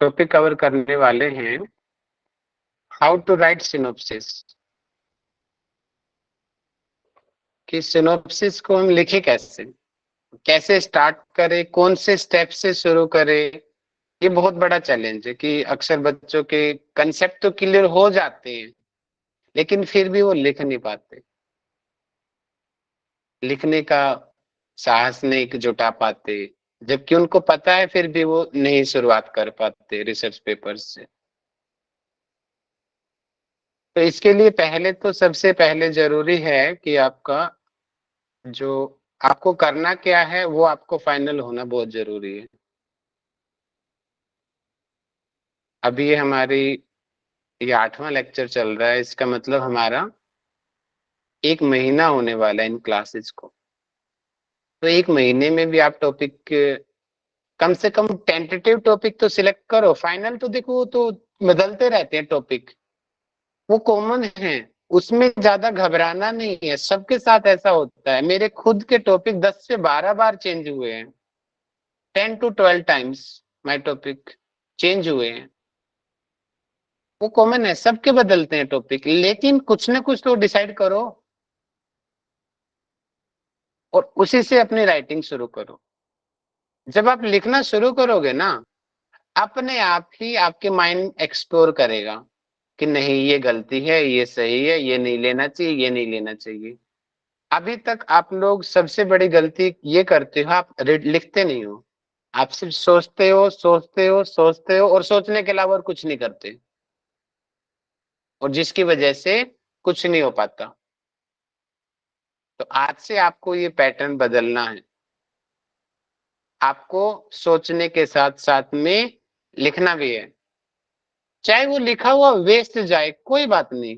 Topic cover करने वाले हैं हाउ टू राइट सिनोप्सिस। कि सिनोप्सिस को हम लिखे कैसे, कैसे स्टार्ट करें, कौन से स्टेप से शुरू करें। ये बहुत बड़ा चैलेंज है कि अक्सर बच्चों के कंसेप्ट तो क्लियर हो जाते हैं लेकिन फिर भी वो लिख नहीं पाते, लिखने का साहस नहीं जुटा पाते, जबकि उनको पता है फिर भी वो नहीं शुरुआत कर पाते रिसर्च पेपर्स से। तो इसके लिए पहले तो सबसे पहले जरूरी है कि आपका जो आपको करना क्या है वो आपको फाइनल होना बहुत जरूरी है। अभी ये हमारी ये 8वां लेक्चर चल रहा है, इसका मतलब हमारा 1 महीना होने वाला है इन क्लासेस को। तो 1 महीने में भी आप टॉपिक कम से कम टेंटेटिव टॉपिक तो सिलेक्ट करो। फाइनल तो देखो वो तो बदलते रहते हैं टॉपिक, वो कॉमन है, उसमें ज्यादा घबराना नहीं है। सबके साथ ऐसा होता है, मेरे खुद के टॉपिक 10 से 12 बार चेंज हुए हैं, 10 to 12 times my topic change हुए हैं। वो कॉमन है, सबके बदलते हैं टॉपिक, लेकिन कुछ ना कुछ तो डिसाइड करो और उसी से अपनी राइटिंग शुरू करो। जब आप लिखना शुरू करोगे ना, अपने आप ही आपके माइंड एक्सप्लोर करेगा कि नहीं ये गलती है, ये सही है, ये नहीं लेना चाहिए, ये नहीं लेना चाहिए। अभी तक आप लोग सबसे बड़ी गलती ये करते हो, आप लिखते नहीं हो। आप सिर्फ सोचते हो, सोचते हो, सोचते हो और सोचने के अलावा और कुछ नहीं करते, और जिसकी वजह से कुछ नहीं हो पाता। तो आज से आपको ये पैटर्न बदलना है। आपको सोचने के साथ साथ में लिखना भी है, चाहे वो लिखा हुआ वेस्ट जाए कोई बात नहीं,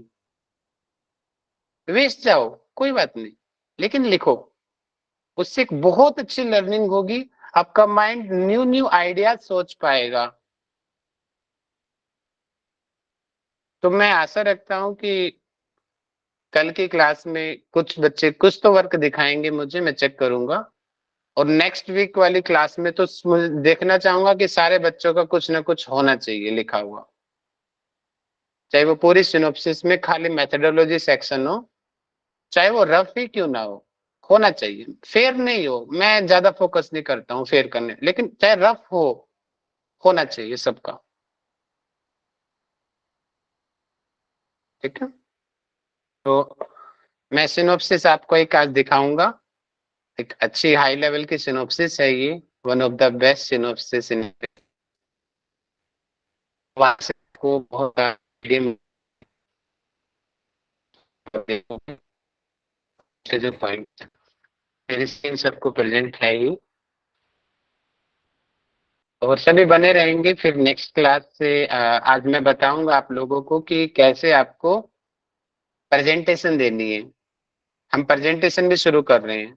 वेस्ट जाओ कोई बात नहीं, लेकिन लिखो। उससे एक बहुत अच्छी लर्निंग होगी, आपका माइंड न्यू न्यू आइडियाज सोच पाएगा। तो मैं आशा रखता हूं कि कल की क्लास में कुछ बच्चे कुछ तो वर्क दिखाएंगे मुझे, मैं चेक करूंगा। और नेक्स्ट वीक वाली क्लास में तो देखना चाहूंगा कि सारे बच्चों का कुछ ना कुछ होना चाहिए लिखा हुआ, चाहे वो पूरी सिनोप्सिस में खाली मेथोडोलॉजी सेक्शन हो, चाहे वो रफ ही क्यों ना हो, होना चाहिए। फेयर नहीं हो, मैं ज्यादा फोकस नहीं करता हूँ फेयर करने, लेकिन चाहे रफ हो, होना चाहिए सबका। ठीक है, तो मैं सिनोप्सिस आपको एक आज दिखाऊंगा। एक अच्छी हाई लेवल की सिनोप्सिस है ये, one of the best synopsis in. वहां से आपको बहुत medium देखोगे, इसके जो पॉइंट मेरे स्क्रीन सबको प्रेजेंट है ही, और सभी बने रहेंगे। फिर नेक्स्ट क्लास से आज मैं बताऊंगा आप लोगों को कि कैसे आपको प्रेजेंटेशन देनी है। हम प्रेजेंटेशन भी शुरू कर रहे हैं,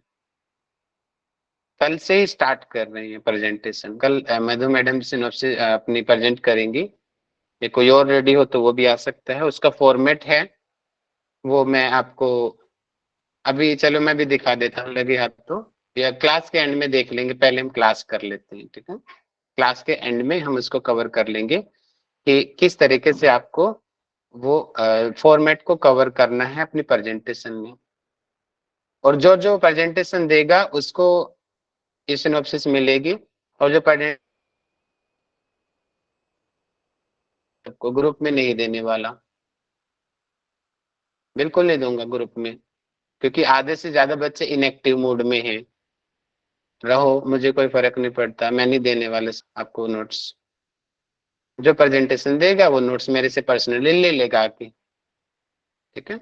कल से ही स्टार्ट कर रहे हैं प्रेजेंटेशन। कल मधु मैडम सिनोप्सिस अपनी प्रेजेंट करेंगी, या कोई और रेडी हो तो वो भी आ सकता है। उसका फॉर्मेट है वो मैं आपको अभी, चलो मैं भी दिखा देता हूँ, लगे हाथ तो, या क्लास के एंड में देख लेंगे। पहले हम क्लास कर लेते हैं, ठीक है। क्लास के एंड में हम इसको कवर कर लेंगे कि किस तरीके से आपको वो फॉर्मेट को कवर करना है अपनी प्रेजेंटेशन में। और जो जो प्रेजेंटेशन देगा उसको ये सिनॉप्सिस मिलेगी, और जो प्रेजेंट को ग्रुप में नहीं देने वाला, बिल्कुल नहीं दूंगा ग्रुप में, क्योंकि आधे से ज्यादा बच्चे इनएक्टिव मोड में हैं। रहो, मुझे कोई फर्क नहीं पड़ता, मैं नहीं देने वाला आपको नोट्स। जो प्रेजेंटेशन देगा वो नोट्स मेरे से पर्सनली ले लेगा आके, ठीक है।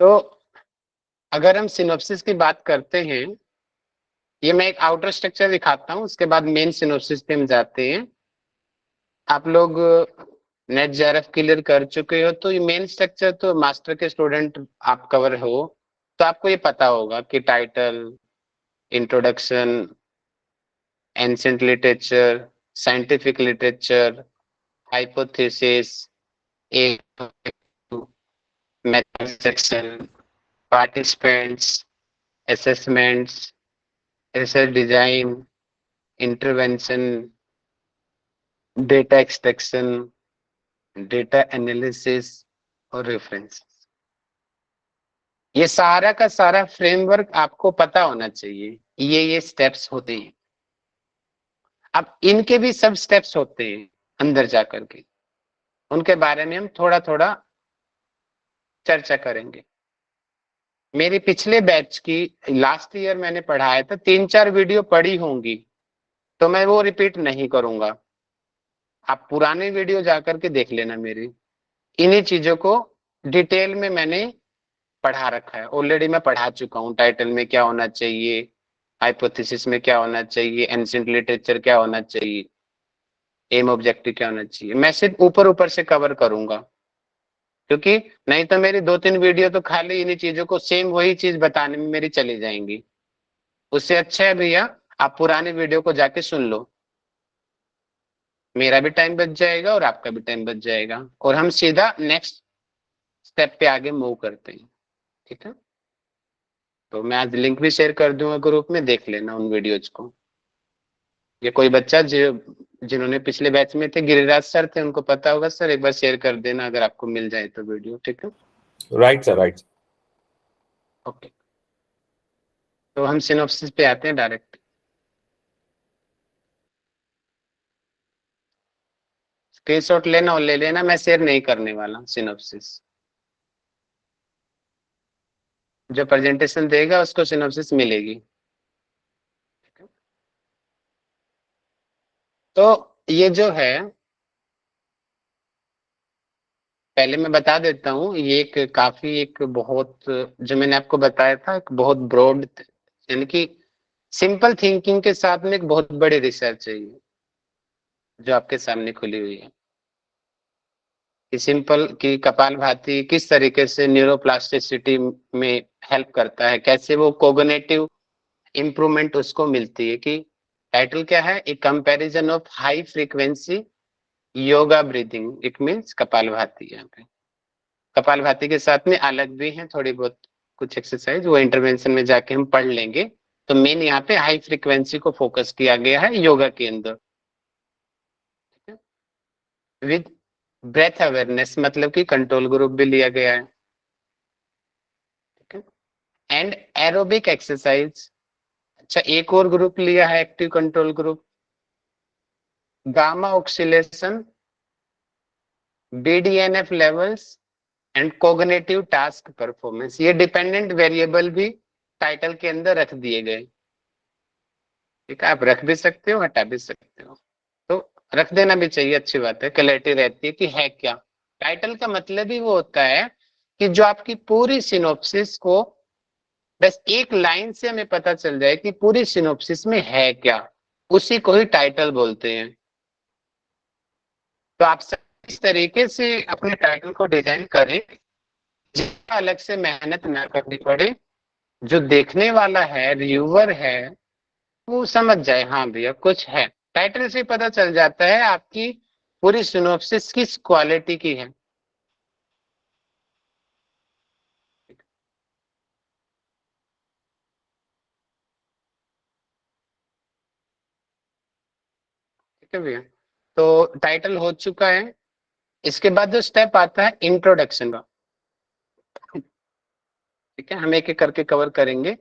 तो अगर हम सिनॉप्सिस की बात करते हैं, ये मैं एक आउटर स्ट्रक्चर दिखाता हूँ, उसके बाद मेन सिनॉप्सिस पे हम जाते हैं। आप लोग नेट जेआरएफ क्लियर कर चुके हो, तो ये मेन स्ट्रक्चर तो मास्टर के स्टूडेंट आप कवर हो, तो आपको ये पता होगा कि title, introduction, ancient literature, scientific literature, hypothesis, एक method section, participants, assessments, research design, intervention, data extraction, data analysis और रेफरेंस। ये सारा का सारा फ्रेमवर्क आपको पता होना चाहिए। ये स्टेप्स होते हैं। अब इनके भी सब स्टेप्स होते हैं अंदर जाकर के, उनके बारे में हम थोड़ा थोड़ा चर्चा करेंगे। मेरी पिछले बैच की लास्ट ईयर मैंने पढ़ाया था, 3-4 वीडियो पढ़ी होंगी, तो मैं वो रिपीट नहीं करूंगा। आप पुराने वीडियो जाकर के देख लेना मेरी। इन्हीं चीजों को डिटेल में मैंने पढ़ा रखा है, ऑलरेडी मैं पढ़ा चुका हूँ। टाइटल में क्या होना चाहिए, हाइपोथेसिस में क्या होना चाहिए, एंशिएंट लिटरेचर क्या होना चाहिए, एम ऑब्जेक्टिव क्या होना चाहिए। मैं सिर्फ ऊपर ऊपर से कवर करूंगा, क्योंकि नहीं तो मेरी 2-3 वीडियो तो खाली इन्हीं चीजों को सेम वही चीज बताने में मेरी चली जाएंगी। उससे अच्छा है भैया आप पुराने वीडियो को जाके सुन लो, मेरा भी टाइम बच जाएगा और आपका भी टाइम बच जाएगा, और हम सीधा नेक्स्ट स्टेप पे आगे मूव करते हैं। ठीक है, तो मैं आज लिंक भी शेयर कर दूंगा ग्रुप में, देख लेना उन वीडियोज को। ये कोई बच्चा जो जिन्होंने पिछले बैच में थे, गिरिराज सर थे, उनको पता होगा सर, एक बार शेयर कर देना अगर आपको मिल जाए तो वीडियो। ठीक है, राइट सर, राइट। ओके, तो हम सिनॉप्सिस पे आते हैं डायरेक्ट। स्क्रीनशॉट लेना और ले लेना, मैं शेयर नहीं करने वाला सिनॉप्सिस। जो प्रेजेंटेशन देगा उसको सिनॉप्सिस मिलेगी। तो ये जो है, पहले मैं बता देता हूँ, ये एक काफी एक बहुत, जो मैंने आपको बताया था, एक बहुत ब्रॉड, यानी कि सिंपल थिंकिंग के साथ में एक बहुत बड़ी रिसर्च है ये जो आपके सामने खुली हुई है। कि सिंपल कि कपालभाति किस तरीके से न्यूरोप्लास्टिसिटी में हेल्प करता है, कैसे वो कोग्निटिव इंप्रूवमेंट उसको मिलती है। कि टाइटल क्या है, a comparison of high frequency yoga breathing, it means kapalbhati. यहाँ पे कपालभाति के साथ में अलग भी हैं थोड़ी बहुत कुछ एक्सरसाइज, वो इंटरवेंशन में जाके हम पढ़ लेंगे। तो मेन यहाँ पे हाई फ्रीक्वेंसी को फोकस किया गया है योगा के अंदर, विद ब्रेथ अवेयरनेस, मतलब कि कंट्रोल ग्रुप भी लिया गया है। ठीक है, एंड एरोबिक एक्सरसाइज। अच्छा, एक और ग्रुप लिया है, active control group, gamma oscillation, BDNF levels and cognitive task performance. ये डिपेंडेंट वेरिएबल भी टाइटल के अंदर रख दिए गए। ठीक है, आप रख भी सकते हो, हटा भी सकते हो, तो रख देना भी चाहिए, अच्छी बात है, क्लैरिटी रहती है कि है क्या। टाइटल का मतलब ही वो होता है कि जो आपकी पूरी सिनॉप्सिस को बस एक लाइन से हमें पता चल जाए कि पूरी सिनॉप्सिस में है क्या, उसी को ही टाइटल बोलते हैं। तो आप इस तरीके से अपने टाइटल को डिजाइन करें जिसका अलग से मेहनत ना करनी पड़े, जो देखने वाला है, रिव्यूअर है, वो समझ जाए हाँ भैया कुछ है। टाइटल से पता चल जाता है आपकी पूरी सिनॉप्सिस किस क्वालिटी की है। ठीक है भैया, तो टाइटल हो चुका है। इसके बाद जो स्टेप आता है इंट्रोडक्शन का, ठीक है, हम एक एक करके कवर करेंगे।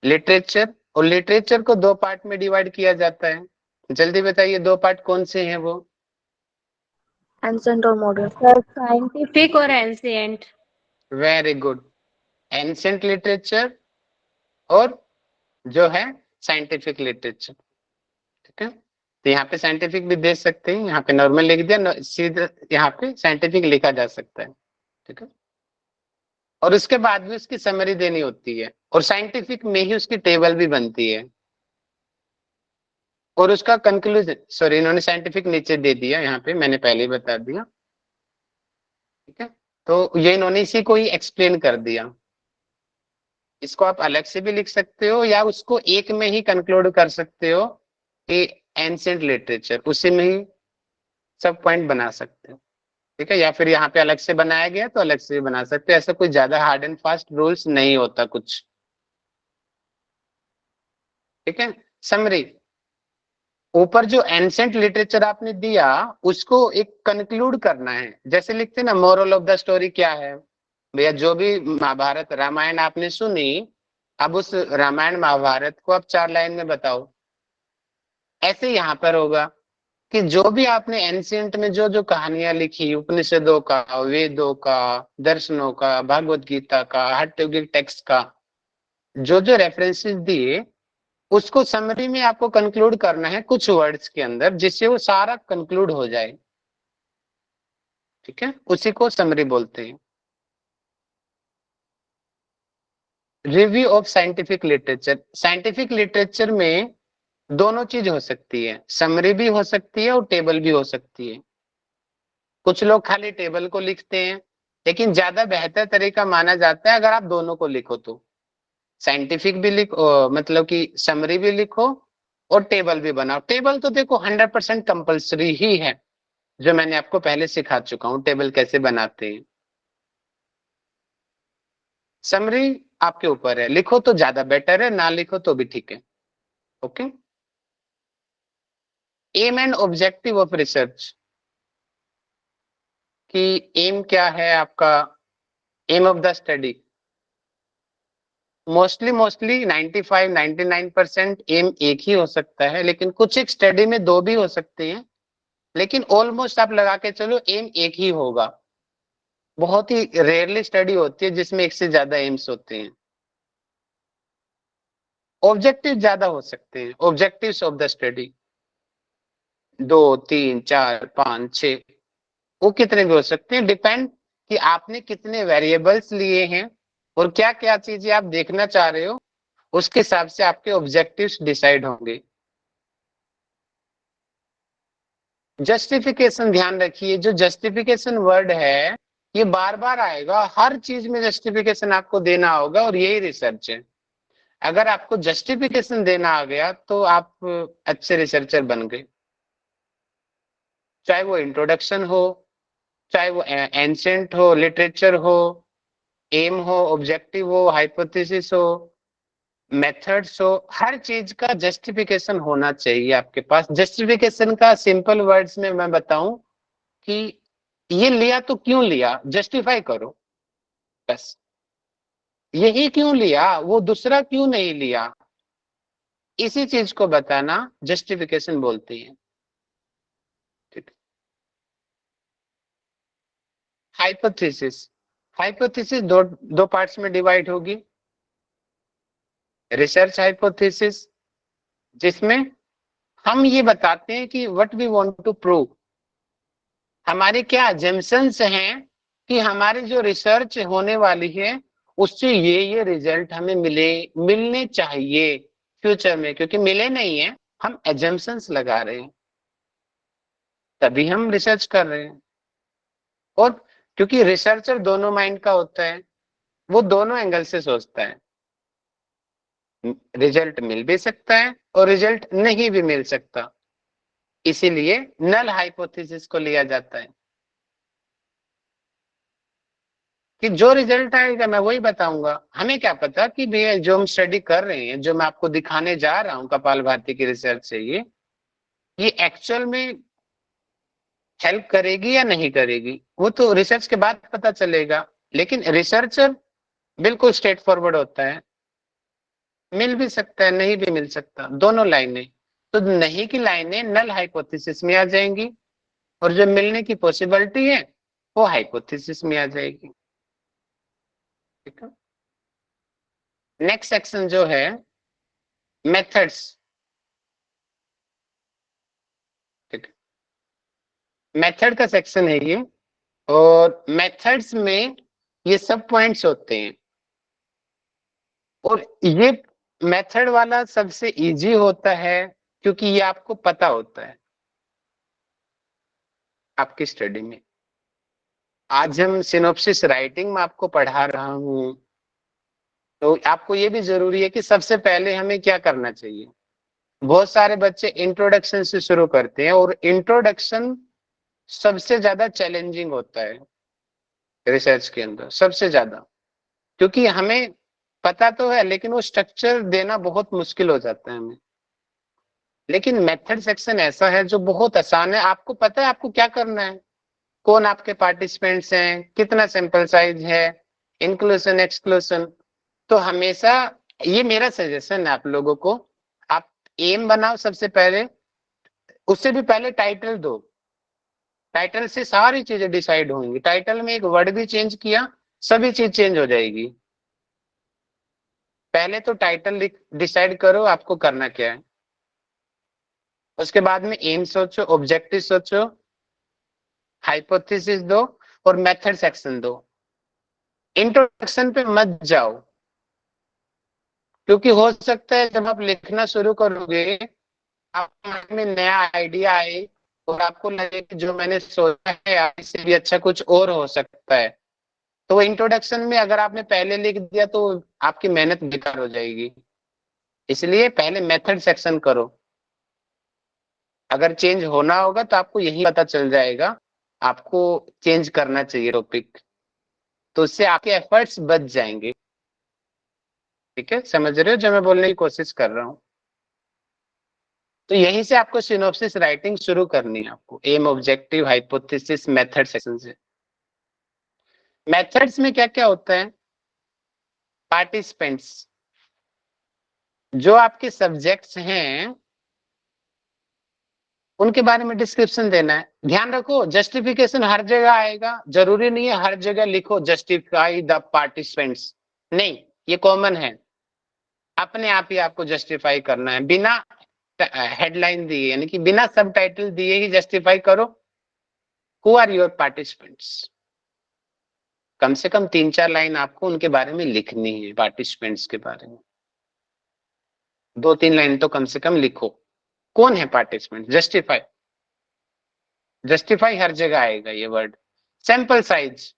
लिटरेचर, और लिटरेचर को 2 पार्ट में डिवाइड किया जाता है। जल्दी बताइए 2 पार्ट कौन से हैं वो? एंसेंट और मॉडर्न। सर साइंटिफिक और ancient. Very good, ancient literature और जो है साइंटिफिक लिटरेचर। ठीक है, तो यहाँ पे साइंटिफिक भी दे सकते हैं, यहाँ पे नॉर्मल लिख दिया, सीधा यहाँ पे साइंटिफिक लिखा जा सकता है। ठीक है, और उसके बाद भी उसकी समरी देनी होती है, और साइंटिफिक में ही उसकी टेबल भी बनती है, और उसका कंक्लूजन, सॉरी इन्होंने साइंटिफिक नीचे दे दिया, यहाँ पे मैंने पहले ही बता दिया। ठीक है, तो ये इन्होंने इसी को ही एक्सप्लेन कर दिया। इसको आप अलग से भी लिख सकते हो या उसको एक में ही कंक्लूड कर सकते हो कि एंशिएंट लिटरेचर, उसी में ही सब पॉइंट बना सकते हो। ठीक है, या फिर यहाँ पे अलग से बनाया गया तो अलग से भी बना सकते हैं, ऐसा कोई ज्यादा हार्ड एंड फास्ट रूल्स नहीं होता कुछ। ठीक है, समरी, ऊपर जो एंसेंट लिटरेचर आपने दिया उसको एक कंक्लूड करना है, जैसे लिखते हैं ना मोरल ऑफ द स्टोरी क्या है भैया, जो भी महाभारत रामायण आपने सुनी, अब उस रामायण महाभारत को आप 4 लाइन में बताओ। ऐसे यहाँ पर होगा कि जो भी आपने एंशियंट में जो जो कहानियां लिखी, उपनिषदों का, वेदों का, दर्शनों का, भागवत गीता का, हठयोगिक टेक्स्ट का, जो जो रेफरेंसेस दिए उसको समरी में आपको कंक्लूड करना है कुछ वर्ड्स के अंदर, जिससे वो सारा कंक्लूड हो जाए। ठीक है, उसी को समरी बोलते हैं। Review of scientific literature, scientific literature में दोनों चीज हो सकती है, समरी भी हो सकती है और टेबल भी हो सकती है। कुछ लोग खाली टेबल को लिखते हैं, लेकिन ज्यादा बेहतर तरीका माना जाता है अगर आप दोनों को लिखो तो, साइंटिफिक भी लिखो, मतलब कि समरी भी लिखो और टेबल भी बनाओ। टेबल तो देखो 100% कंपल्सरी ही है, जो मैंने आपको पहले सिखा चुका हूं टेबल कैसे बनाते हैं। समरी आपके ऊपर है, लिखो तो ज्यादा बेटर है, ना लिखो तो भी ठीक है। Okay, aim and objective of research, कि एम क्या है आपका, aim of the study. Mostly 95-99% aim एक ही हो सकता है, लेकिन कुछ एक स्टडी में 2 भी हो सकते हैं, लेकिन ऑलमोस्ट आप लगा के चलो एम एक ही होगा। बहुत ही रेयरली स्टडी होती है जिसमें एक से ज्यादा एम्स होते हैं। ऑब्जेक्टिव ज्यादा हो सकते हैं, ऑब्जेक्टिव्स ऑफ द स्टडी 2, 3, 4, 5, 6, वो कितने भी हो सकते हैं, डिपेंड कि आपने कितने वेरिएबल्स लिए हैं और क्या क्या चीजें आप देखना चाह रहे हो, उसके हिसाब से आपके ऑब्जेक्टिव्स डिसाइड होंगे। जस्टिफिकेशन ध्यान रखिए, जो जस्टिफिकेशन वर्ड है ये बार बार आएगा, हर चीज में जस्टिफिकेशन आपको देना होगा और यही रिसर्च है। अगर आपको जस्टिफिकेशन देना आ गया तो आप अच्छे रिसर्चर बन गए, चाहे वो इंट्रोडक्शन हो, चाहे वो एंशिएंट हो, लिटरेचर हो, एम हो, ऑब्जेक्टिव हो, हाइपोथेसिस हो, मेथड्स हो, हर चीज का जस्टिफिकेशन होना चाहिए आपके पास। जस्टिफिकेशन का सिंपल वर्ड्स में मैं बताऊं कि ये लिया तो क्यों लिया, जस्टिफाई करो बस। यही क्यों लिया, वो दूसरा क्यों नहीं लिया, इसी चीज को बताना जस्टिफिकेशन बोलते हैं। ठीक, हाइपोथेसिस, हाइपोथेसिस दो पार्ट्स में डिवाइड होगी। रिसर्च हाइपोथेसिस, जिसमें हम ये बताते हैं कि what we want to prove, हमारे क्या अजम्पशंस हैं कि हमारी जो रिसर्च होने वाली है उससे ये रिजल्ट हमें मिलने चाहिए फ्यूचर में, क्योंकि मिले नहीं है, हम अजम्पशंस लगा रहे हैं, तभी हम रिसर्च कर रहे हैं। और क्योंकि रिसर्चर दोनों माइंड का होता है, वो दोनों एंगल से सोचता है, रिजल्ट मिल भी सकता है और रिजल्ट नहीं भी मिल सकता, इसीलिए नल हाइपोथेसिस को लिया जाता है कि जो रिजल्ट आएगा मैं वही बताऊंगा। हमें क्या पता कि भैया जो हम स्टडी कर रहे हैं, जो मैं आपको दिखाने जा रहा हूं कपाल भारती की रिसर्च से, ये एक्चुअल में हेल्प करेगी या नहीं करेगी, वो तो रिसर्च के बाद पता चलेगा। लेकिन रिसर्चर बिल्कुल स्ट्रेट फॉरवर्ड होता है, मिल भी सकता है नहीं भी मिल सकता, दोनों लाइनें। तो नहीं की लाइनें नल हाइपोथेसिस में आ जाएंगी और जो मिलने की पॉसिबिलिटी है वो हाइपोथेसिस में आ जाएगी। ठीक है, नेक्स्ट सेक्शन जो है मेथड्स। ठीक है, मेथड का सेक्शन है ये, और मेथड्स में ये सब पॉइंट्स होते हैं, और ये मेथड वाला सबसे इजी होता है क्योंकि ये आपको पता होता है आपकी स्टडी में। आज हम सिनॉप्सिस राइटिंग में आपको पढ़ा रहा हूं, तो आपको ये भी जरूरी है कि सबसे पहले हमें क्या करना चाहिए। बहुत सारे बच्चे इंट्रोडक्शन से शुरू करते हैं और इंट्रोडक्शन सबसे ज्यादा चैलेंजिंग होता है रिसर्च के अंदर, सबसे ज्यादा, क्योंकि हमें पता तो है लेकिन वो स्ट्रक्चर देना बहुत मुश्किल हो जाता है हमें। लेकिन मेथड सेक्शन ऐसा है जो बहुत आसान है, आपको पता है आपको क्या करना है, कौन आपके पार्टिसिपेंट्स हैं, कितना सैंपल साइज है, इंक्लूजन एक्सक्लूजन। तो हमेशा ये मेरा सजेशन है आप लोगों को, आप एम बनाओ सबसे पहले, उससे भी पहले टाइटल दो। टाइटल से सारी चीजें डिसाइड होंगी, टाइटल में एक वर्ड भी चेंज किया सभी चीज चेंज हो जाएगी। पहले तो टाइटल डिसाइड करो आपको करना क्या है, उसके बाद में एम सोचो, ऑब्जेक्टिव सोचो, हाइपोथेसिस दो और मेथड सेक्शन दो। इंट्रोडक्शन पे मत जाओ, क्योंकि हो सकता है जब आप लिखना शुरू करोगे आपके मन में नया आइडिया आए और आपको लगे कि जो मैंने सोचा है इससे भी अच्छा कुछ और हो सकता है। तो इंट्रोडक्शन में अगर आपने पहले लिख दिया तो आपकी मेहनत बेकार हो जाएगी। इसलिए पहले मेथड सेक्शन करो, अगर चेंज होना होगा तो आपको यही पता चल जाएगा आपको चेंज करना चाहिए टॉपिक, तो उससे आपके एफर्ट्स बच जाएंगे। ठीक है, समझ रहे हो जो मैं बोलने की कोशिश कर रहा हूँ। तो यहीं से आपको सिनॉप्सिस राइटिंग शुरू करनी है, आपको aim, objective, hypothesis, method section से। मेथड्स में क्या क्या होता है, पार्टिसिपेंट्स, जो आपके सब्जेक्ट्स हैं उनके बारे में डिस्क्रिप्शन देना है। ध्यान रखो जस्टिफिकेशन हर जगह आएगा, जरूरी नहीं है हर जगह लिखो जस्टिफाई द पार्टिसिपेंट्स, नहीं, ये कॉमन है, अपने आप ही आपको जस्टिफाई करना है बिना हेडलाइन दिए, यानी कि बिना सब टाइटल दिए ही जस्टिफाई करो हु आर योर पार्टिसिपेंट्स। कम से कम 3-4 लाइन आपको उनके बारे में लिखनी है, पार्टिसिपेंट्स के बारे में 2-3 लाइन तो कम से कम लिखो। कौन है पार्टिसिपेंट, जस्टिफाई, जस्टिफाई हर जगह आएगा ये वर्ड। सैंपल साइज,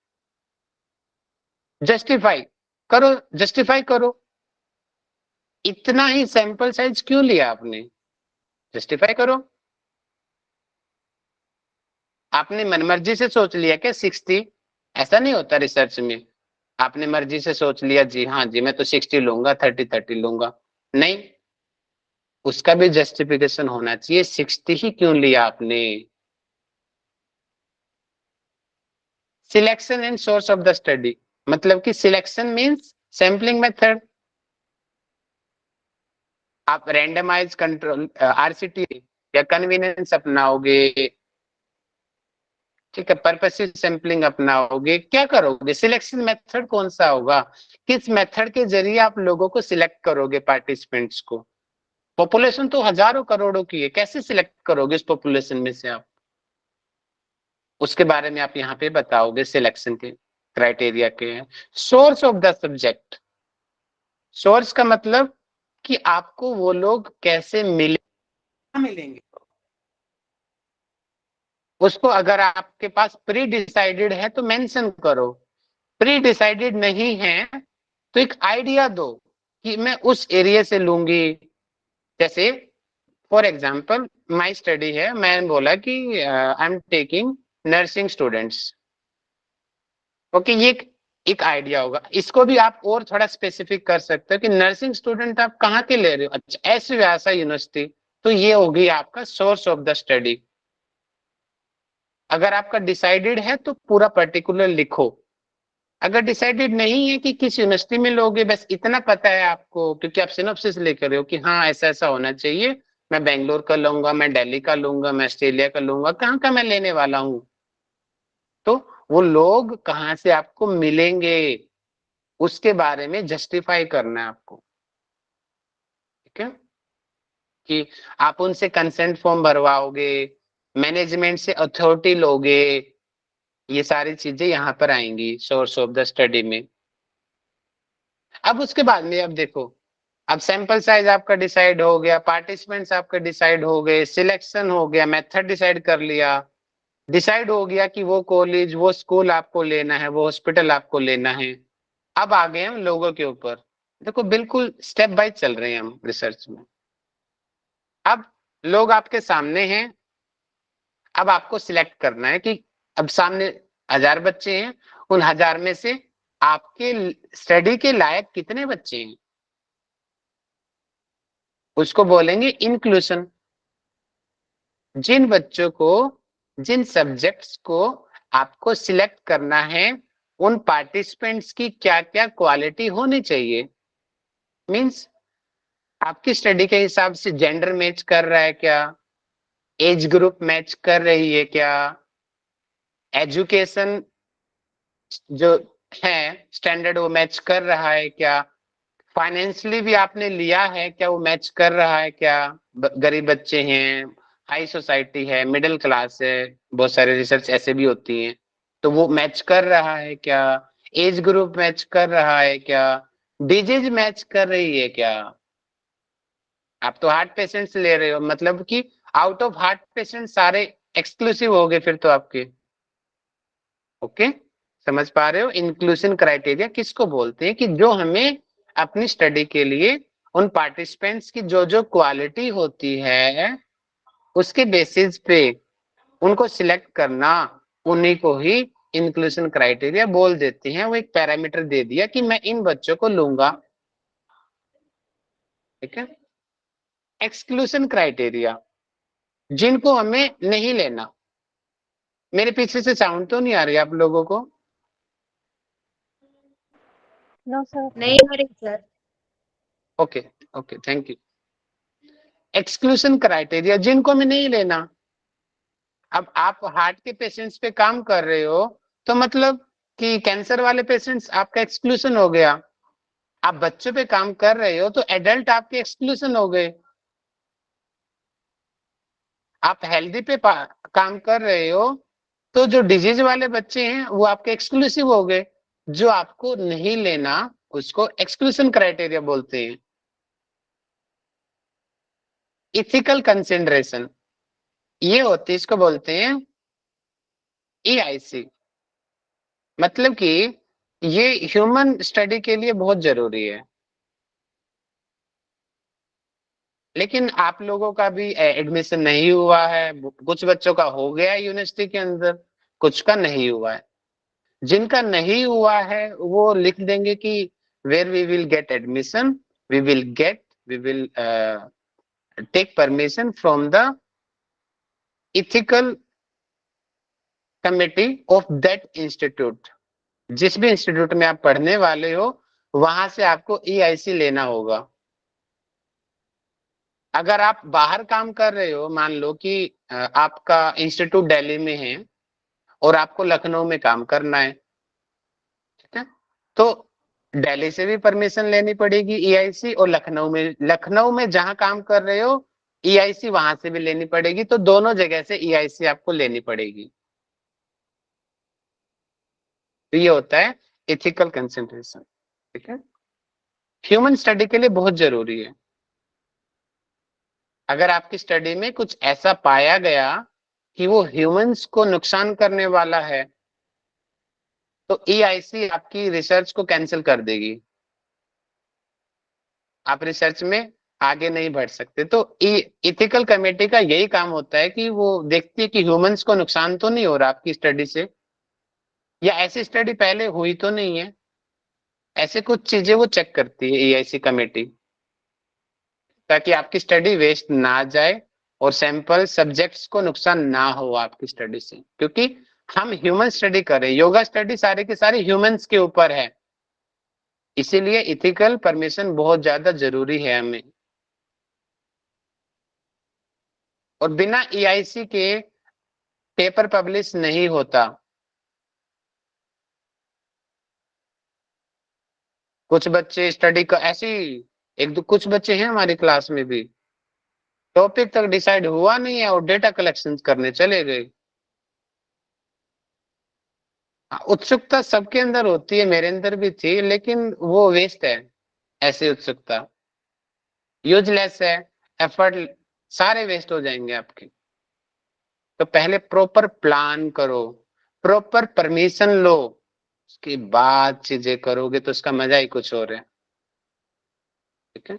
जस्टिफाई करो, जस्टिफाई करो, इतना ही सैंपल साइज क्यों लिया आपने, जस्टिफाई करो। आपने मनमर्जी से सोच लिया क्या 60, ऐसा नहीं होता रिसर्च में, आपने मर्जी से सोच लिया जी हाँ जी मैं तो 60 लूंगा, 30-30 लूंगा, नहीं, उसका भी जस्टिफिकेशन होना चाहिए 60 ही क्यों लिया आपने। Selection and source of the study, मतलब कि सिलेक्शन मींस सैंपलिंग मेथड, आप रैंडमाइज कंट्रोल आरसीटी या कन्वीनियंस अपनाओगे, ठीक है, पर्पसिव सैंपलिंग अपनाओगे, क्या करोगे, सिलेक्शन मेथड कौन सा होगा, किस मेथड के जरिए आप लोगों को सिलेक्ट करोगे पार्टिसिपेंट्स को। पॉपुलेशन तो हजारों करोड़ों की है, कैसे सिलेक्ट करोगे इस पॉपुलेशन में से आप, उसके बारे में आप यहाँ पे बताओगे, सिलेक्शन के क्राइटेरिया के हैं। Source of the subject, source का मतलब कि आपको वो लोग कैसे मिलेंगे, उसको अगर आपके पास प्री डिसाइडेड है तो मेंशन करो, प्री डिसाइडेड नहीं है तो एक आइडिया दो कि मैं उस एरिया से लूंगी। जैसे फॉर एग्जाम्पल माई स्टडी है, मैंने बोला कि I am taking nursing students, okay, ये एक आइडिया होगा। इसको भी आप और थोड़ा स्पेसिफिक कर सकते हो कि नर्सिंग स्टूडेंट आप कहाँ के ले रहे हो, अच्छा ऐसे वैसा यूनिवर्सिटी, तो ये होगी आपका सोर्स ऑफ द स्टडी। अगर आपका डिसाइडेड है तो पूरा पर्टिकुलर लिखो, अगर डिसाइडेड नहीं है कि किस यूनिवर्सिटी में लोगे, बस इतना पता है आपको क्योंकि आप सिनॉप्सिस लेकर रहे हो कि हाँ ऐसा ऐसा होना चाहिए, मैं बेंगलोर का लूंगा, मैं दिल्ली का लूंगा, मैं ऑस्ट्रेलिया का लूंगा, कहाँ का मैं लेने वाला हूँ, तो वो लोग कहाँ से आपको मिलेंगे उसके बारे में जस्टिफाई करना है आपको। ठीक है, कि आप उनसे कंसेंट फॉर्म भरवाओगे, मैनेजमेंट से अथॉरिटी लोगे, ये सारी चीजें यहाँ पर आएंगी सोर्स ऑफ द स्टडी में। अब उसके बाद में अब देखो, अब सैंपल साइज आपका डिसाइड हो गया, पार्टिसिपेंट्स आपके डिसाइड हो गए, सिलेक्शन हो गया, मेथड डिसाइड कर लिया, डिसाइड हो गया कि वो कॉलेज वो स्कूल आपको लेना है, वो हॉस्पिटल आपको लेना है। अब आ गए हम लोगों के ऊपर, देखो बिल्कुल स्टेप बाय चल रहे हैं हम रिसर्च में। अब लोग आपके सामने हैं, अब आपको सिलेक्ट करना है कि अब सामने 1000 बच्चे हैं, उन 1000 में से आपके स्टडी के लायक कितने बच्चे हैं, उसको बोलेंगे इंक्लूशन। जिन बच्चों को, जिन सब्जेक्ट्स को आपको सिलेक्ट करना है, उन पार्टिसिपेंट्स की क्या क्या क्वालिटी होनी चाहिए। मींस आपकी स्टडी के हिसाब से जेंडर मैच कर रहा है क्या, एज ग्रुप मैच कर रही है क्या, एजुकेशन जो है स्टैंडर्ड वो मैच कर रहा है क्या, फाइनेंशियली भी आपने लिया है क्या, वो मैच कर रहा है क्या, गरीब बच्चे हैं, हाई सोसाइटी है, मिडिल क्लास है, बहुत सारे रिसर्च ऐसे भी होती हैं, तो वो मैच कर रहा है क्या, एज ग्रुप मैच कर रहा है क्या, डिजीज मैच कर रही है क्या। आप तो हार्ट पेशेंट्स ले रहे हो, मतलब कि आउट ऑफ हार्ट पेशेंट सारे एक्सक्लूसिव हो गए फिर तो आपके। ओके, समझ पा रहे हो। इंक्लूजन क्राइटेरिया किसको बोलते हैं कि जो हमें अपनी स्टडी के लिए उन पार्टिसिपेंट्स की जो जो क्वालिटी होती है उसके बेसिस पे उनको सिलेक्ट करना, उन्हीं को ही इंक्लूजन क्राइटेरिया बोल देते हैं। वो एक पैरामीटर दे दिया कि मैं इन बच्चों को लूंगा, ठीक है। एक्सक्लूजन क्राइटेरिया, जिनको हमें नहीं लेना। मेरे पीछे से साउंड तो नहीं आ रही आप लोगों को? No, sir. नहीं हो रही sir. Okay okay, thank you. Exclusion criteria, जिनको हमें नहीं लेना। अब आप हार्ट के पेशेंट्स पे काम कर रहे हो तो मतलब कि कैंसर वाले पेशेंट्स आपका एक्सक्लूजन हो गया। आप बच्चों पे काम कर रहे हो तो एडल्ट आपके एक्सक्लूजन हो गए। आप हेल्दी पे काम कर रहे हो तो जो डिजीज वाले बच्चे हैं वो आपके एक्सक्लूसिव हो गए। जो आपको नहीं लेना उसको एक्सक्लूजन क्राइटेरिया बोलते हैं। इथिकल कंसिडरेशन ये होती है, इसको बोलते हैं EIC। मतलब कि ये ह्यूमन स्टडी के लिए बहुत जरूरी है। लेकिन आप लोगों का भी एडमिशन नहीं हुआ है, कुछ बच्चों का हो गया है यूनिवर्सिटी के अंदर, कुछ का नहीं हुआ है। जिनका नहीं हुआ है वो लिख देंगे कि where we will get admission, we will take permission from the ethical committee of that institute. जिस भी इंस्टीट्यूट में आप पढ़ने वाले हो वहां से आपको EIC लेना होगा। अगर आप बाहर काम कर रहे हो, मान लो कि आपका इंस्टीट्यूट दिल्ली में है और आपको लखनऊ में काम करना है, ठीक है, तो दिल्ली से भी परमिशन लेनी पड़ेगी EIC, और लखनऊ में जहां काम कर रहे हो EIC वहां से भी लेनी पड़ेगी। तो दोनों जगह से EIC आपको लेनी पड़ेगी। तो ये होता है एथिकल कंसिडरेशन, ठीक है। ह्यूमन स्टडी के लिए बहुत जरूरी है। अगर आपकी स्टडी में कुछ ऐसा पाया गया कि वो ह्यूमंस को नुकसान करने वाला है तो EIC आपकी रिसर्च को कैंसिल कर देगी। आप रिसर्च में आगे नहीं बढ़ सकते। तो इथिकल कमेटी का यही काम होता है कि वो देखती है कि ह्यूमंस को नुकसान तो नहीं हो रहा आपकी स्टडी से, या ऐसी स्टडी पहले हुई तो नहीं है। ऐसे कुछ चीजें वो चेक करती है EIC कमेटी, ताकि आपकी स्टडी वेस्ट ना जाए और सैंपल सब्जेक्ट्स को नुकसान ना हो आपकी स्टडी से। क्योंकि हम ह्यूमन स्टडी कर रहे हैं, योगा स्टडी सारे के सारे ह्यूमंस के ऊपर है, इसीलिए इथिकल परमिशन बहुत ज्यादा जरूरी है हमें। और बिना EIC के पेपर पब्लिश नहीं होता। कुछ बच्चे स्टडी का ऐसी, एक दो कुछ बच्चे हैं हमारी क्लास में भी, टॉपिक तक डिसाइड हुआ नहीं है और डेटा कलेक्शन करने चले गए। उत्सुकता सबके अंदर होती है, मेरे अंदर भी थी, लेकिन वो वेस्ट है। ऐसी उत्सुकता यूजलेस है, एफर्ट सारे वेस्ट हो जाएंगे आपके। तो पहले प्रॉपर प्लान करो, प्रॉपर परमिशन लो, उसके बाद चीजें करोगे तो उसका मजा ही कुछ और है, ठीक है।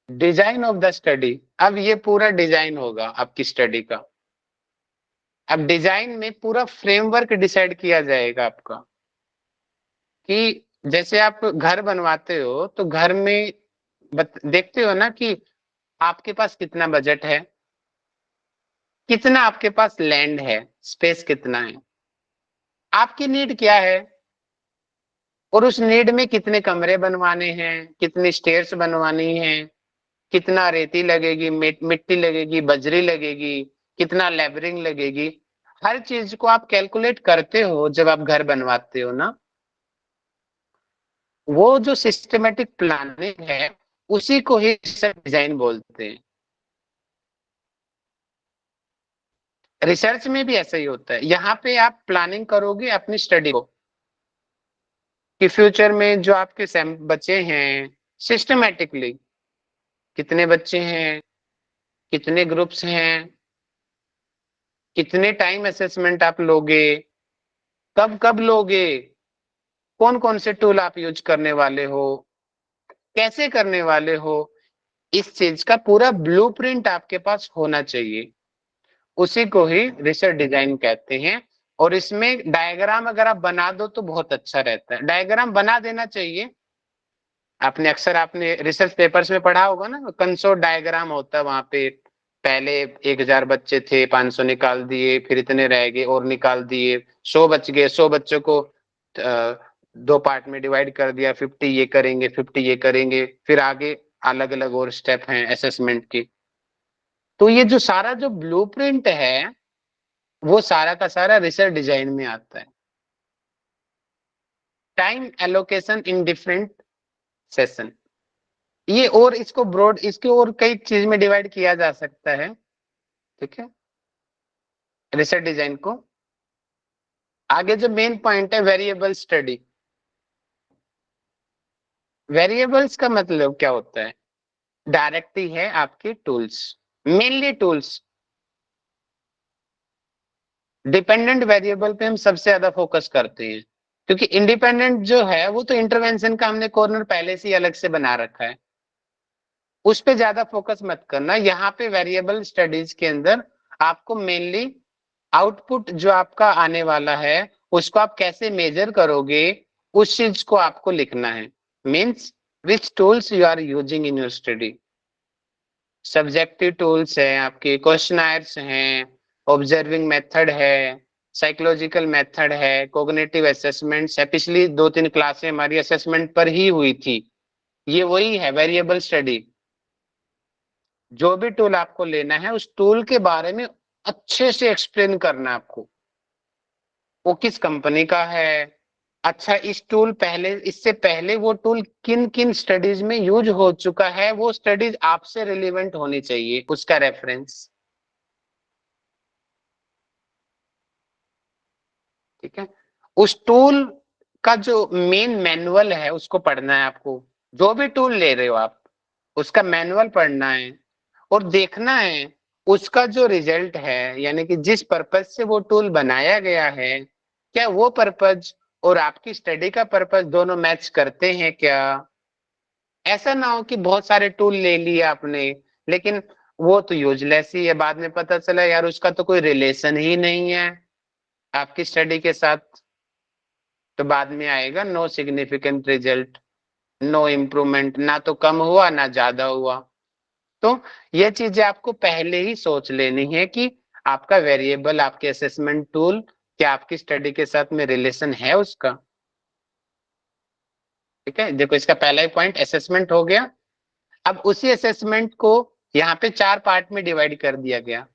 डिजाइन ऑफ द स्टडी, अब ये पूरा डिजाइन होगा आपकी स्टडी का। अब डिजाइन में पूरा फ्रेमवर्क डिसाइड किया जाएगा आपका, कि जैसे आप घर बनवाते हो तो घर में देखते हो ना कि आपके पास कितना बजट है, कितना आपके पास लैंड है, स्पेस कितना है, आपकी नीड क्या है, और उस नीड में कितने कमरे बनवाने हैं, कितनी स्टेयर्स बनवानी है, कितना रेती लगेगी, मिट्टी लगेगी, बजरी लगेगी, कितना लेबरिंग लगेगी। हर चीज को आप कैलकुलेट करते हो जब आप घर बनवाते हो ना। वो जो सिस्टमेटिक प्लानिंग है उसी को ही डिजाइन बोलते हैं। रिसर्च में भी ऐसा ही होता है। यहाँ पे आप प्लानिंग करोगे अपनी स्टडी को, कि फ्यूचर में जो आपके बच्चे हैं सिस्टमेटिकली कितने बच्चे हैं, कितने ग्रुप्स हैं, कितने टाइम असेसमेंट आप लोगे, कब कब लोगे, कौन कौन से टूल आप यूज करने वाले हो, कैसे करने वाले हो, इस चीज का पूरा ब्लूप्रिंट आपके पास होना चाहिए। उसी को ही रिसर्च डिजाइन कहते हैं। और इसमें डायग्राम अगर आप बना दो तो बहुत अच्छा रहता है, डायग्राम बना देना चाहिए। आपने रिसर्च पेपर्स में पढ़ा होगा ना, कंसोर्ट डायग्राम होता है वहां पे। पहले 1000 बच्चे थे, 500 निकाल दिए, फिर इतने रह गए और निकाल दिए, 100 बच गए, 100 बच्चों को दो पार्ट में डिवाइड कर दिया, 50 ये करेंगे, 50 ये करेंगे, फिर आगे अलग अलग और स्टेप हैं असेसमेंट की। तो ये जो सारा जो ब्लूप्रिंट है वो सारा का सारा रिसर्च डिजाइन में आता है। Time allocation in different session, ये और इसको ब्रॉड, इसके और कई चीज में डिवाइड किया जा सकता है। ठीक है, रिसर्च डिजाइन को आगे जो मेन पॉइंट है वेरिएबल स्टडी। वेरिएबल्स का मतलब क्या होता है? डायरेक्ट ही है आपके tools, mainly tools. Dependent variable पे हम सबसे ज्यादा फोकस करते हैं, क्योंकि इंडिपेंडेंट जो है वो तो इंटरवेंशन का हमने कॉर्नर पहले से ही अलग से बना रखा है, उस पे ज्यादा फोकस मत करना। यहाँ पे वेरिएबल स्टडीज के अंदर आपको मेनली आउटपुट जो आपका आने वाला है उसको आप कैसे मेजर करोगे, उस चीज को आपको लिखना है। Means which tools you are using in your study. Subjective tools है आपके, क्वेश्चनर्स हैं, ऑब्जर्विंग मेथड है, साइकोलॉजिकल मेथड है, कोग्निटिव असेसमेंट्स है। पिछली 2-3 क्लासें हमारी असेसमेंट पर ही हुई थी। ये वही है वेरिएबल स्टडी। जो भी टूल आपको लेना है उस टूल के बारे में अच्छे से एक्सप्लेन करना है आपको, वो किस कंपनी का है। अच्छा, इस टूल पहले, इससे पहले वो टूल किन किन स्टडीज में यूज हो चुका है, वो स्टडीज आपसे रिलेवेंट होनी चाहिए, उसका रेफरेंस। ठीक है, उस टूल का जो मेन मैनुअल है उसको पढ़ना है आपको। जो भी टूल ले रहे हो आप उसका मैनुअल पढ़ना है और देखना है उसका जो रिजल्ट है, यानी कि जिस पर्पज से वो टूल बनाया गया है, क्या वो पर्पज और आपकी स्टडी का पर्पज दोनों मैच करते हैं क्या। ऐसा ना हो कि बहुत सारे टूल ले लिए आपने लेकिन वो तो यूजलेस ही है, बाद में पता चला यार उसका तो कोई रिलेशन ही नहीं है आपकी स्टडी के साथ। तो बाद में आएगा no significant result, no improvement, ना तो कम हुआ ना ज्यादा हुआ। तो ये चीजें आपको पहले ही सोच लेनी है कि आपका वेरिएबल, आपके असेसमेंट टूल क्या आपकी स्टडी के साथ में रिलेशन है उसका। ठीक है, देखो इसका पहला ही पॉइंट असेसमेंट हो गया। अब उसी असेसमेंट को यहाँ पे 4 पार्ट में डिवाइड कर दिया गया।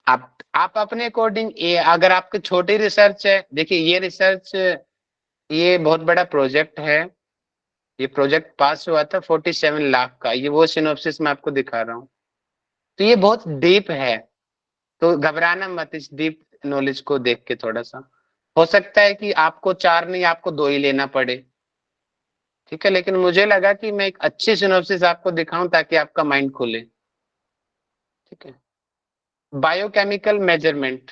आप अपने अकॉर्डिंग, ये अगर आपकी छोटी रिसर्च है, देखिए ये रिसर्च, ये बहुत बड़ा प्रोजेक्ट है। ये प्रोजेक्ट पास हुआ था 47 लाख का, ये वो सिनॉप्सिस मैं आपको दिखा रहा हूँ। तो ये बहुत डीप है, तो घबराना मत इस डीप नॉलेज को देख के। थोड़ा सा हो सकता है कि आपको 4 नहीं, आपको 2 ही लेना पड़े। ठीक है, लेकिन मुझे लगा कि मैं एक अच्छी सिनॉप्सिस आपको दिखाऊं ताकि आपका माइंड खुले। ठीक है, बायोकेमिकल मेजरमेंट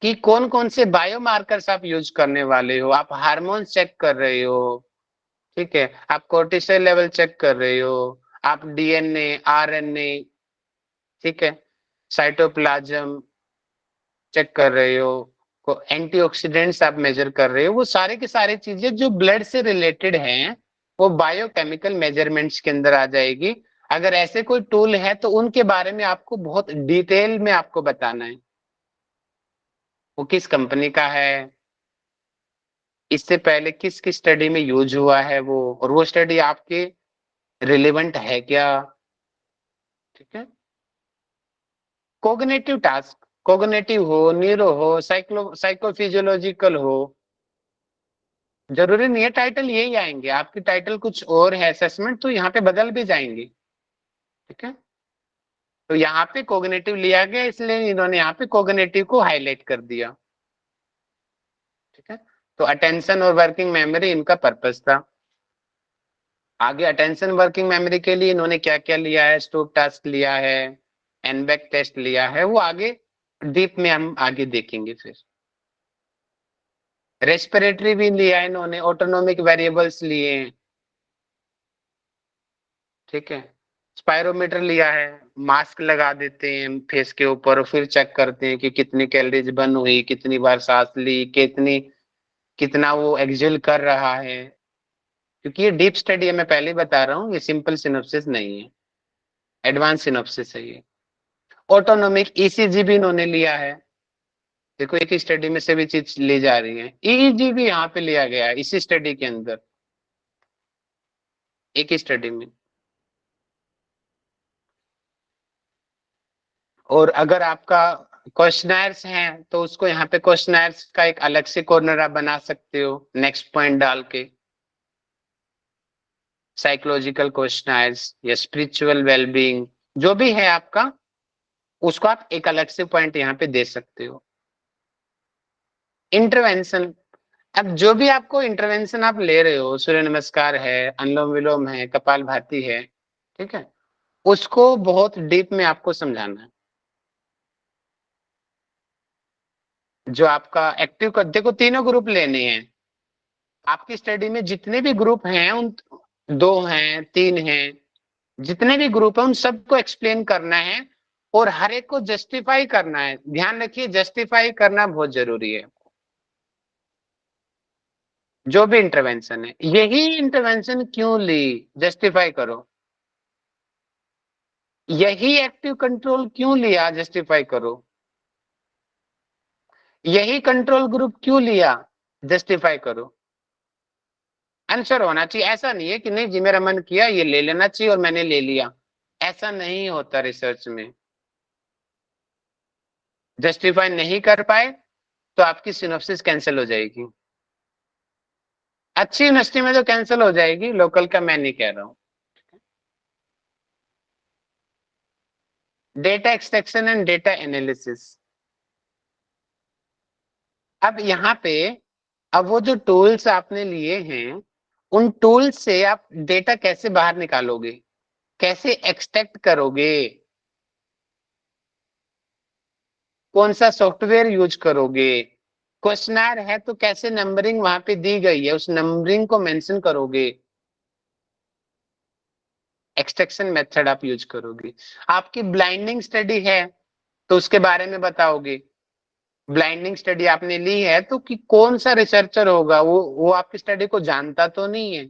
कि कौन कौन से बायोमार्कर्स आप यूज करने वाले हो। आप हार्मोन चेक कर रहे हो, ठीक है, आप कोर्टिसोल लेवल चेक कर रहे हो, आप डीएनए, आरएनए, ठीक है, साइटोप्लाज्म, चेक कर रहे हो, को एंटीऑक्सीडेंट्स आप मेजर कर रहे हो, वो सारे के सारे चीजें जो ब्लड से रिलेटेड हैं वो बायोकेमिकल मेजरमेंट्स के अंदर आ जाएगी। अगर ऐसे कोई टूल है तो उनके बारे में आपको बहुत डिटेल में आपको बताना है, वो किस कंपनी का है, इससे पहले किस किस स्टडी में यूज हुआ है वो, और वो स्टडी आपके रिलेवेंट है क्या। ठीक है। कोग्निटिव टास्क, कोग्निटिव हो, न्यूरो हो, साइकोफिजियोलॉजिकल हो, जरूरी नहीं है टाइटल यही आएंगे, आपकी टाइटल कुछ और है असेसमेंट तो यहाँ पे बदल भी जाएंगे। ठीक है। तो यहाँ पे कोग्निटिव लिया गया इसलिए इन्होंने यहाँ पे कोग्निटिव को हाईलाइट कर दिया। ठीक है। तो अटेंशन और वर्किंग मेमोरी इनका पर्पस था। आगे अटेंशन वर्किंग मेमोरी के लिए इन्होंने क्या क्या लिया है, स्टोप टास्क लिया है, एनबेक टेस्ट लिया है, वो आगे डीप में हम आगे देखेंगे। फिर रेस्पिरेटरी भी लिया है इन्होंने, ऑटोनोमिक वेरिएबल्स लिए हैं। ठीक है। स्पायरोमीटर लिया है, मास्क लगा देते हैं फेस के ऊपर और फिर चेक करते हैं कि कितनी कैलोरीज बर्न हुई, कितनी बार सांस ली, कितना वो एक्सहेल कर रहा है। क्योंकि ये डीप स्टडी है, मैं पहले ही बता रहा हूँ, ये सिंपल सिनोप्सिस नहीं है, एडवांस सिनोप्सिस है ये। ऑटोनोमिक ईसीजी भी इन्होंने लिया है। देखो एक ही स्टडी में से भी चीज ली जा रही है। ईईजी भी यहाँ पे लिया गया है इसी स्टडी के अंदर, एक ही स्टडी में। और अगर आपका क्वेश्चनर्स हैं तो उसको यहाँ पे क्वेश्चनर्स का एक अलग से कॉर्नर आप बना सकते हो नेक्स्ट पॉइंट डाल के। साइकोलॉजिकल क्वेश्चनर्स या स्पिरिचुअल वेलबींग जो भी है आपका, उसको आप एक अलग से पॉइंट यहाँ पे दे सकते हो। इंटरवेंशन, अब जो भी आपको इंटरवेंशन आप ले रहे हो, सूर्य नमस्कार है, अनुलोम विलोम है, कपालभाति है, ठीक है, उसको बहुत डीप में आपको समझाना है। जो आपका एक्टिव कर, देखो तीनों ग्रुप लेने हैं आपकी स्टडी में, जितने भी ग्रुप हैं उन 2 हैं 3 हैं, जितने भी ग्रुप हैं उन सबको एक्सप्लेन करना है और हर एक को जस्टिफाई करना है। ध्यान रखिए जस्टिफाई करना बहुत जरूरी है। जो भी इंटरवेंशन है, यही इंटरवेंशन क्यों ली, जस्टिफाई करो। यही एक्टिव कंट्रोल क्यों लिया, जस्टिफाई करो। यही कंट्रोल ग्रुप क्यों लिया, जस्टिफाई करो। आंसर होना चाहिए, ऐसा नहीं है कि नहीं जी मेरा मन किया ये ले लेना चाहिए और मैंने ले लिया, ऐसा नहीं होता रिसर्च में। जस्टिफाई नहीं कर पाए तो आपकी सिनॉप्सिस कैंसिल हो जाएगी। अच्छी यूनिवर्सिटी में तो कैंसिल हो जाएगी, लोकल का मैं नहीं कह रहा हूं। Data extraction and data analysis. अब यहाँ पे, अब वो जो टूल्स आपने लिए हैं उन टूल्स से आप डेटा कैसे बाहर निकालोगे, कैसे एक्सट्रैक्ट करोगे, कौन सा सॉफ्टवेयर यूज करोगे। क्वेश्चनर है तो कैसे नंबरिंग वहां पे दी गई है उस नंबरिंग को मेंशन करोगे, एक्सट्रैक्शन मेथड आप यूज करोगे। आपकी ब्लाइंडिंग स्टडी है तो उसके बारे में बताओगे। ब्लाइंडिंग स्टडी आपने ली है तो कि कौन सा रिसर्चर होगा, वो आपकी स्टडी को जानता तो नहीं है,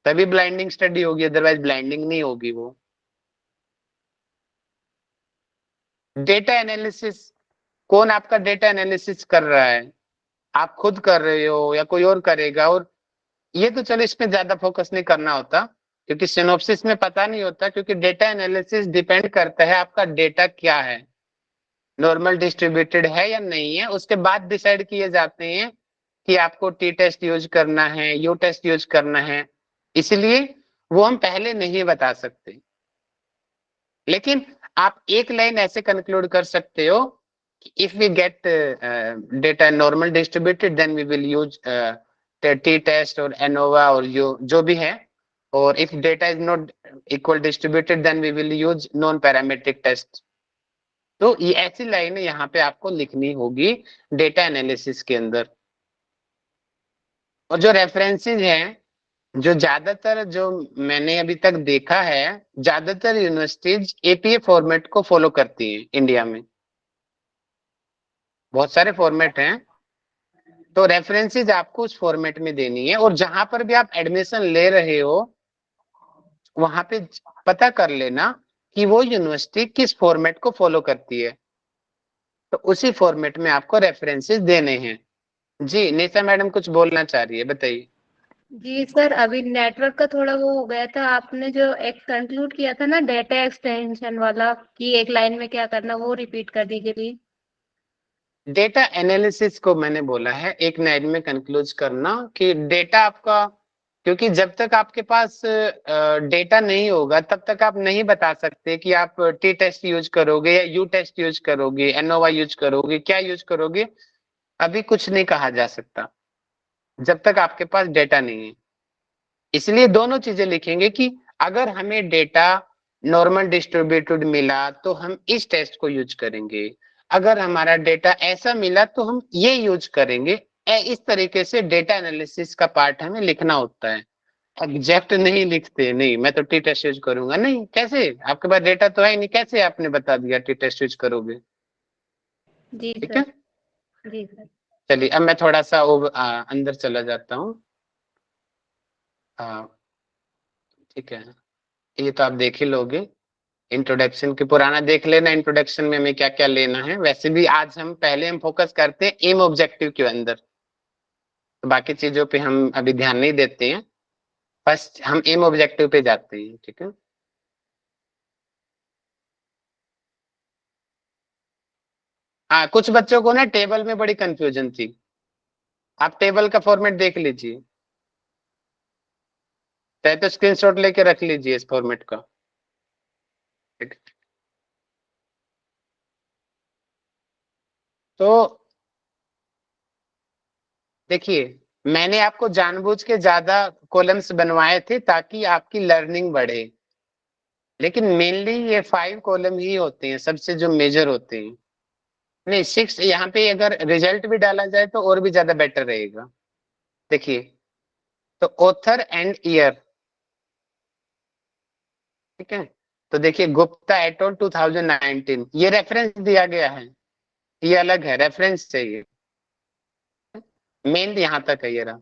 तभी ब्लाइंडिंग स्टडी होगी, अदरवाइज ब्लाइंडिंग नहीं होगी वो। डेटा एनालिसिस, कौन आपका डेटा एनालिसिस कर रहा है, आप खुद कर रहे हो या कोई और करेगा। और ये तो चलो इसमें ज्यादा फोकस नहीं करना होता क्योंकि सिनोप्सिस में पता नहीं होता, क्योंकि डेटा एनालिसिस डिपेंड करता है आपका डेटा क्या है, नॉर्मल डिस्ट्रीब्यूटेड है या नहीं है, उसके बाद डिसाइड किए जाते हैं कि आपको टी टेस्ट यूज करना है, यू टेस्ट यूज करना है। इसलिए वो हम पहले नहीं बता सकते, लेकिन आप एक लाइन ऐसे कंक्लूड कर सकते हो कि if we get data normal distributed then we will use T test और एनोवा और जो भी है, और if data is not equal distributed then we will use non parametric test. तो ये ऐसी लाइनें यहाँ पे आपको लिखनी होगी डेटा एनालिसिस के अंदर। और जो रेफरेंसेस हैं, जो ज्यादातर जो मैंने अभी तक देखा है, ज्यादातर यूनिवर्सिटीज एपीए फॉर्मेट को फॉलो करती हैं इंडिया में। बहुत सारे फॉर्मेट हैं, तो रेफरेंसेस आपको उस फॉर्मेट में देनी है। और जहां पर भी आप एडमिशन ले रहे हो वहां पे पता कर लेना कि वो यूनिवर्सिटी किस फॉर्मेट को फॉलो करती है, तो उसी फॉर्मेट में आपको रेफरेंसेस देने हैं। जी निशा मैडम कुछ बोलना चाह रही है, बताइए। जी सर, अभी नेटवर्क का थोड़ा वो हो गया था। आपने जो एक कंक्लूड किया था ना डेटा एक्सटेंशन वाला कि एक लाइन में क्या करना, वो रिपीट कर दीजिए प्लीज। डेटा एनालिसिस को मैंने बोला है एक लाइन में कंक्लूज करना कि डेटा आपका, क्योंकि जब तक आपके पास डेटा नहीं होगा तब तक आप नहीं बता सकते कि आप टी टेस्ट यूज करोगे या यू टेस्ट यूज करोगे, एनओवा यूज करोगे, क्या यूज करोगे, अभी कुछ नहीं कहा जा सकता जब तक आपके पास डेटा नहीं है। इसलिए दोनों चीजें लिखेंगे कि अगर हमें डेटा नॉर्मल डिस्ट्रीब्यूटेड मिला तो हम इस टेस्ट को यूज करेंगे, अगर हमारा डेटा ऐसा मिला तो हम ये यूज करेंगे। इस तरीके से डेटा एनालिसिस का पार्ट हमें लिखना होता है। एग्जैक्ट नहीं लिखते, नहीं मैं तो टी टेस्ट यूज करूंगा, नहीं कैसे, आपके पास डेटा तो है नहीं, कैसे आपने बता दिया टी टेस्ट यूज करोगे। जी ठीक सर। है, जी सर। चलिए अब मैं थोड़ा सा अंदर चला जाता हूँ। ठीक है, ये तो आप देख ही लोगे। इंट्रोडक्शन की पुराना देख लेना, इंट्रोडक्शन में हमें क्या क्या लेना है। वैसे भी आज हम पहले हम फोकस करते हैं एम ऑब्जेक्टिव के अंदर, तो बाकी चीजों पे हम अभी ध्यान नहीं देते हैं, फर्स्ट हम एम ऑब्जेक्टिव पे जाते हैं। ठीक है, हाँ कुछ बच्चों को ना टेबल में बड़ी कंफ्यूजन थी, आप टेबल का फॉर्मेट देख लीजिए, चाहे तो स्क्रीनशॉट लेके रख लीजिए इस फॉर्मेट का। ठीक है? तो देखिए, मैंने आपको जानबूझ के ज्यादा कॉलम्स बनवाए थे ताकि आपकी लर्निंग बढ़े, लेकिन मेनली ये 5 कॉलम ही होते हैं सबसे जो मेजर होते हैं। नहीं 6 यहाँ पे अगर रिजल्ट भी डाला जाए तो और भी ज्यादा बेटर रहेगा। देखिए, तो ऑथर एंड ईयर, ठीक है, तो देखिए गुप्ता एटोल 2019, ये रेफरेंस दिया गया है, ये अलग है, रेफरेंस चाहिए, मेन यहाँ तक है ये रहा।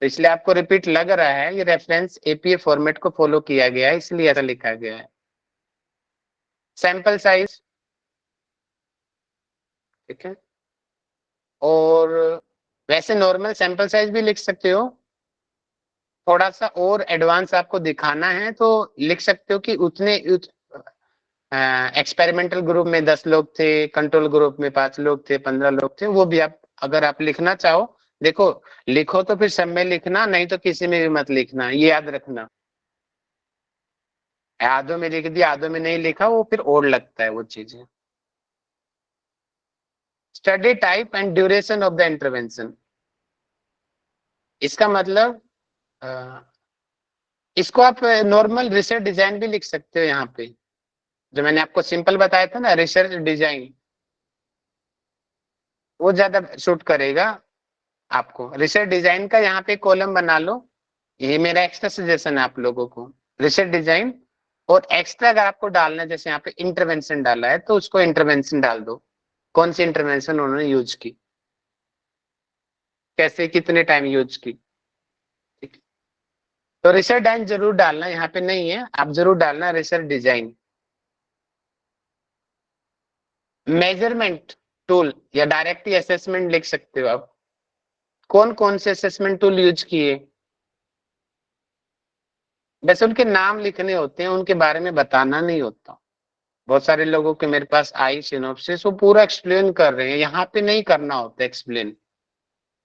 तो इसलिए आपको रिपीट लग रहा है, ये रेफरेंस एपीए फॉर्मेट को फॉलो किया गया है इसलिए ऐसा लिखा गया है। सैंपल साइज, ठीक है, और वैसे नॉर्मल सैंपल साइज भी लिख सकते हो, थोड़ा सा और एडवांस आपको दिखाना है तो लिख सकते हो कि उतने एक्सपेरिमेंटल ग्रुप में 10 लोग थे, कंट्रोल ग्रुप में 5 लोग थे, 15 लोग थे, वो भी आप अगर आप लिखना चाहो। देखो, लिखो तो फिर सब में लिखना, नहीं तो किसी में भी मत लिखना, ये याद रखना। आधों में लिख दिया आधों में नहीं लिखा, वो फिर और लगता है वो चीजें। Study type and duration of the intervention, इसका मतलब अ, इसको आप नॉर्मल रिसर्च डिजाइन भी लिख सकते हो यहाँ पे, जो मैंने आपको सिंपल बताया था ना रिसर्च डिजाइन, वो ज्यादा शूट करेगा आपको। रिसर्च डिजाइन का यहाँ पे कॉलम बना लो, ये मेरा एक्स्ट्रा सजेशन है आप लोगों को, रिसर्च डिजाइन। और एक्स्ट्रा अगर आपको डालना है, जैसे यहाँ पे इंटरवेंशन डाला है तो उसको इंटरवेंशन डाल दो, कौन सी इंटरवेंशन उन्होंने यूज की, कैसे कितने टाइम यूज की। ठीक है? तो रिसर्च डिजाइन जरूर डालना, यहाँ पे नहीं है, आप जरूर डालना रिसर्च डिजाइन। मेजरमेंट टूल या डायरेक्टली असेसमेंट लिख सकते हो आप, कौन कौन से असेसमेंट टूल यूज किए, वैसे उनके नाम लिखने होते हैं, उनके बारे में बताना नहीं होता। बहुत सारे लोगों के मेरे पास आई सिनॉप्सिस, वो पूरा एक्सप्लेन कर रहे हैं, यहाँ पे नहीं करना होता एक्सप्लेन,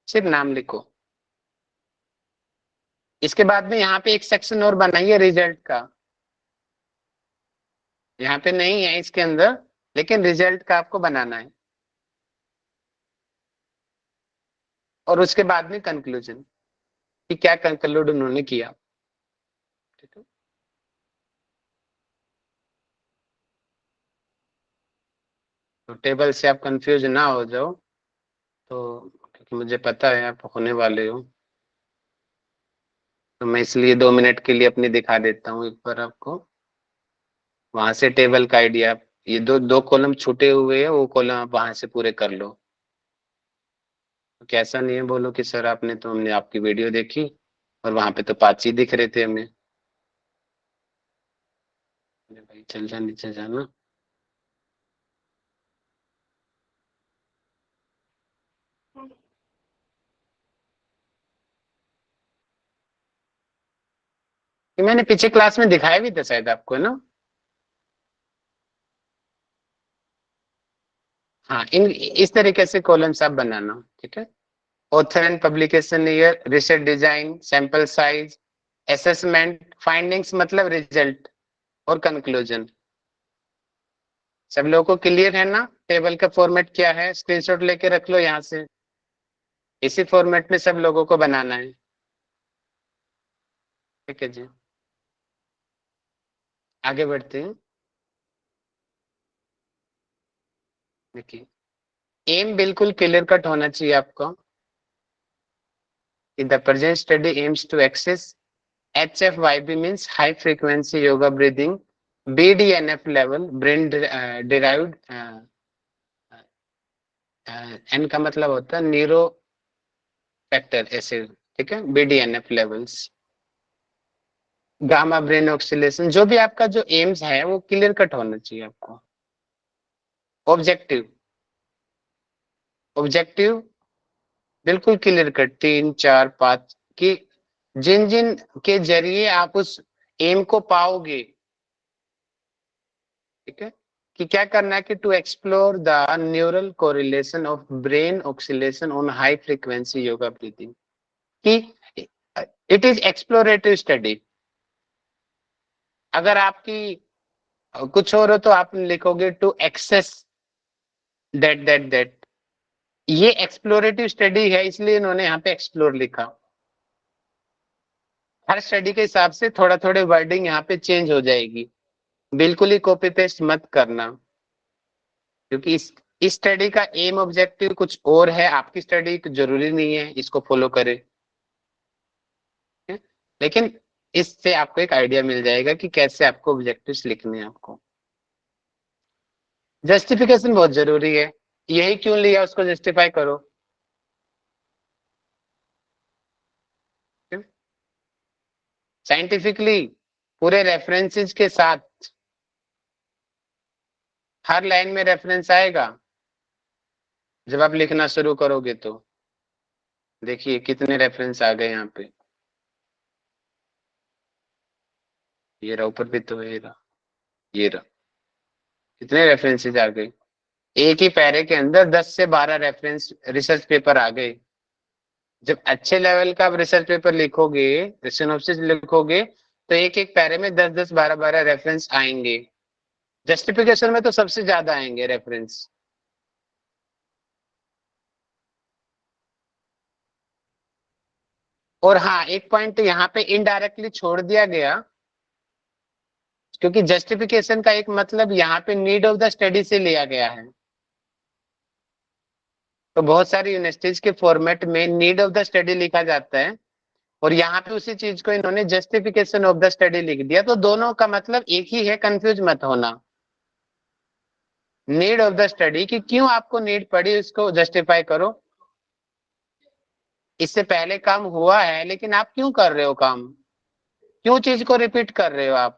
सिर्फ नाम लिखो। इसके बाद में यहाँ पे एक सेक्शन और बनाइए रिजल्ट का, यहाँ पे नहीं है इसके अंदर, लेकिन रिजल्ट का आपको बनाना है। और उसके बाद में कंक्लूजन, कि क्या कंक्लूड उन्होंने किया। ठीक है, तो टेबल से आप कंफ्यूज ना हो जाओ, तो क्योंकि मुझे पता है आप होने वाले हो, तो मैं इसलिए 2 मिनट के लिए अपनी दिखा देता हूँ एक बार आपको, वहां से टेबल का आइडिया आप ये दो दो कॉलम छूटे हुए हैं, वो कॉलम आप वहां से पूरे कर लो। कैसा नहीं है बोलो कि सर आपने तो, हमने आपकी वीडियो देखी और वहां पे तो 5 ही दिख रहे थे हमें। अरे भाई चल जा, नीचे जाना। ये मैंने पीछे क्लास में दिखाया भी था शायद आपको ना। हाँ, इन इस तरीके से कॉलम्स आप बनाना, ठीक है। Author and publication year, research design, sample size, assessment, findings मतलब रिजल्ट, और कंक्लूजन। सब लोगों को क्लियर है ना? टेबल का फॉर्मेट क्या है, स्क्रीनशॉट लेके रख लो यहाँ से। इसी फॉर्मेट में सब लोगों को बनाना है, ठीक है जी। आगे बढ़ते हैं। देखिए, एम बिल्कुल क्लियर कट होना चाहिए आपको। The present study aims to assess HFYB means high frequency yoga breathing, BDNF level, brain derived, N का मतलब होता है न्यूरो फैक्टर ऐसे, ठीक है। BDNF levels, gamma brain oscillation, जो भी आपका जो एम्स है वो क्लियर कट होना चाहिए आपको। ऑब्जेक्टिव, ऑब्जेक्टिव बिल्कुल क्लियर कट 3 4 5 कि जिन जिन के जरिए आप उस एम को पाओगे, ठीक है। कि क्या करना है कि to explore the neural correlation of brain oscillation on high frequency yoga breathing, कि इट इज एक्सप्लोरेटिव स्टडी। अगर आपकी कुछ और हो तो आप लिखोगे टू एक्सेस दैट। ये एक्सप्लोरेटिव स्टडी है, इसलिए इन्होंने यहाँ पे एक्सप्लोर लिखा। हर स्टडी के हिसाब से थोड़ा थोड़े वर्डिंग यहाँ पे चेंज हो जाएगी, बिल्कुल ही कॉपी पेस्ट मत करना, क्योंकि इस स्टडी का एम ऑब्जेक्टिव कुछ और है, आपकी स्टडी जरूरी नहीं है इसको फॉलो करे, लेकिन इससे आपको एक आइडिया मिल जाएगा कि कैसे आपको ऑब्जेक्टिव्स लिखने हैं आपको। जस्टिफिकेशन बहुत जरूरी है, यही क्यों लिया उसको जस्टिफाई करो। साइंटिफिकली पूरे रेफरेंसेस के साथ, हर लाइन में रेफरेंस आएगा जब आप लिखना शुरू करोगे तो। देखिए कितने रेफरेंस आ गए यहाँ पे, ये रहा, ऊपर भी तो है, ये रहा, कितने रेफरेंसेस आ गए। एक ही पैरे के अंदर 10 से 12 रेफरेंस रिसर्च पेपर आ गए। जब अच्छे लेवल का आप रिसर्च पेपर लिखोगे, सिनॉप्सिस लिखोगे, तो एक एक पैरे में 10 10 12 12 रेफरेंस आएंगे। जस्टिफिकेशन में तो सबसे ज्यादा आएंगे रेफरेंस। और हाँ, एक पॉइंट यहाँ पे इनडायरेक्टली छोड़ दिया गया, क्योंकि जस्टिफिकेशन का एक मतलब यहाँ पे नीड ऑफ द स्टडी से लिया गया है। तो बहुत सारी यूनिवर्सिटीज के फॉर्मेट में नीड ऑफ द स्टडी लिखा जाता है, और यहाँ पे उसी चीज को इन्होंने जस्टिफिकेशन ऑफ द स्टडी लिख दिया, तो दोनों का मतलब एक ही है, कंफ्यूज मत होना। नीड ऑफ द स्टडी कि क्यों आपको नीड पड़ी, उसको जस्टिफाई करो। इससे पहले काम हुआ है, लेकिन आप क्यों कर रहे हो काम, क्यों चीज को रिपीट कर रहे हो आप,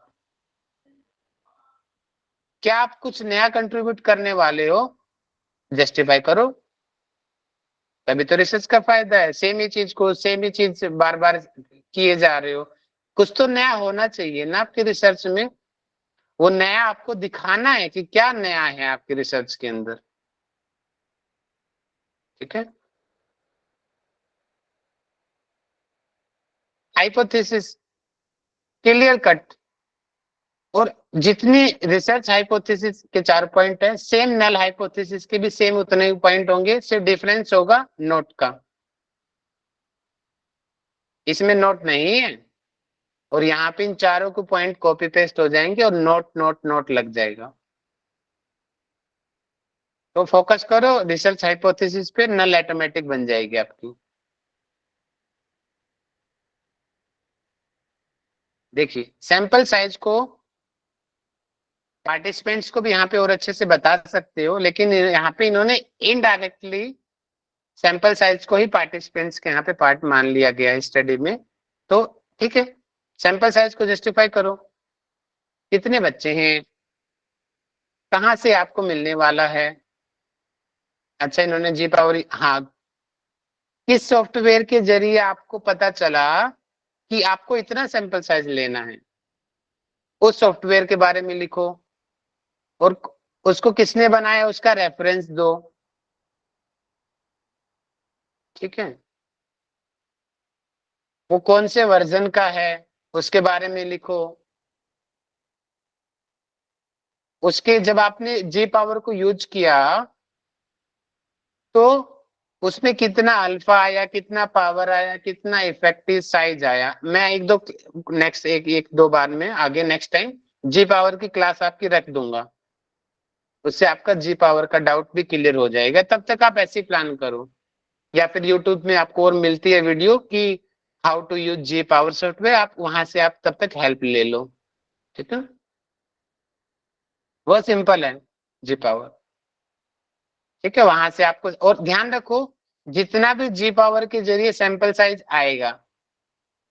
क्या आप कुछ नया कंट्रीब्यूट करने वाले हो, जस्टिफाई करो। तभी तो रिसर्च का फायदा है, सेम ही चीज को सेम ही चीज बार बार किए जा रहे हो, कुछ तो नया होना चाहिए ना आपकी रिसर्च में। वो नया आपको दिखाना है कि क्या नया है आपकी रिसर्च के अंदर, ठीक है। हाइपोथेसिस क्लियर कट, और जितनी रिसर्च हाइपोथेसिस के 4 पॉइंट है, सेम नल हाइपोथेसिस के भी सेम उतने ही पॉइंट होंगे, सिर्फ डिफरेंस होगा नोट का। इसमें नोट नहीं है, और यहाँ पे इन चारों को पॉइंट कॉपी पेस्ट हो जाएंगे और नोट नोट नोट लग जाएगा। तो फोकस करो रिसर्च हाइपोथेसिस पे, नल ऑटोमेटिक बन जाएगी आपकी। देखिए सैंपल साइज को पार्टिसिपेंट्स को भी यहाँ पे और अच्छे से बता सकते हो, लेकिन यहाँ पे इन्होंने इनडायरेक्टली सैंपल साइज को ही पार्टिसिपेंट्स के यहाँ पे पार्ट मान लिया गया है स्टडी में। तो ठीक है, सैंपल साइज को जस्टिफाई करो, कितने बच्चे हैं, कहाँ से आपको मिलने वाला है। अच्छा, इन्होंने जी पावर, हाँ, किस सॉफ्टवेयर के जरिए आपको पता चला कि आपको इतना सैंपल साइज लेना है, उस सॉफ्टवेयर के बारे में लिखो, और उसको किसने बनाया उसका रेफरेंस दो। ठीक है, वो कौन से वर्जन का है उसके बारे में लिखो। उसके जब आपने जी पावर को यूज किया तो उसमें कितना अल्फा आया, कितना पावर आया, कितना इफेक्टिव साइज आया। मैं एक दो नेक्स्ट एक दो बार में आगे नेक्स्ट टाइम जी पावर की क्लास आपकी रख दूंगा, उससे आपका जी पावर का डाउट भी क्लियर हो जाएगा। तब तक आप ऐसे ही प्लान करो, या फिर यूट्यूब में आपको और मिलती है वीडियो कि how to use G power software, आप वहां से आप तब तक हेल्प ले लो। ठीक है, वो सिंपल है जी पावर। ठीक है, वहां से आपको, और ध्यान रखो जितना भी जी पावर के जरिए सैंपल साइज आएगा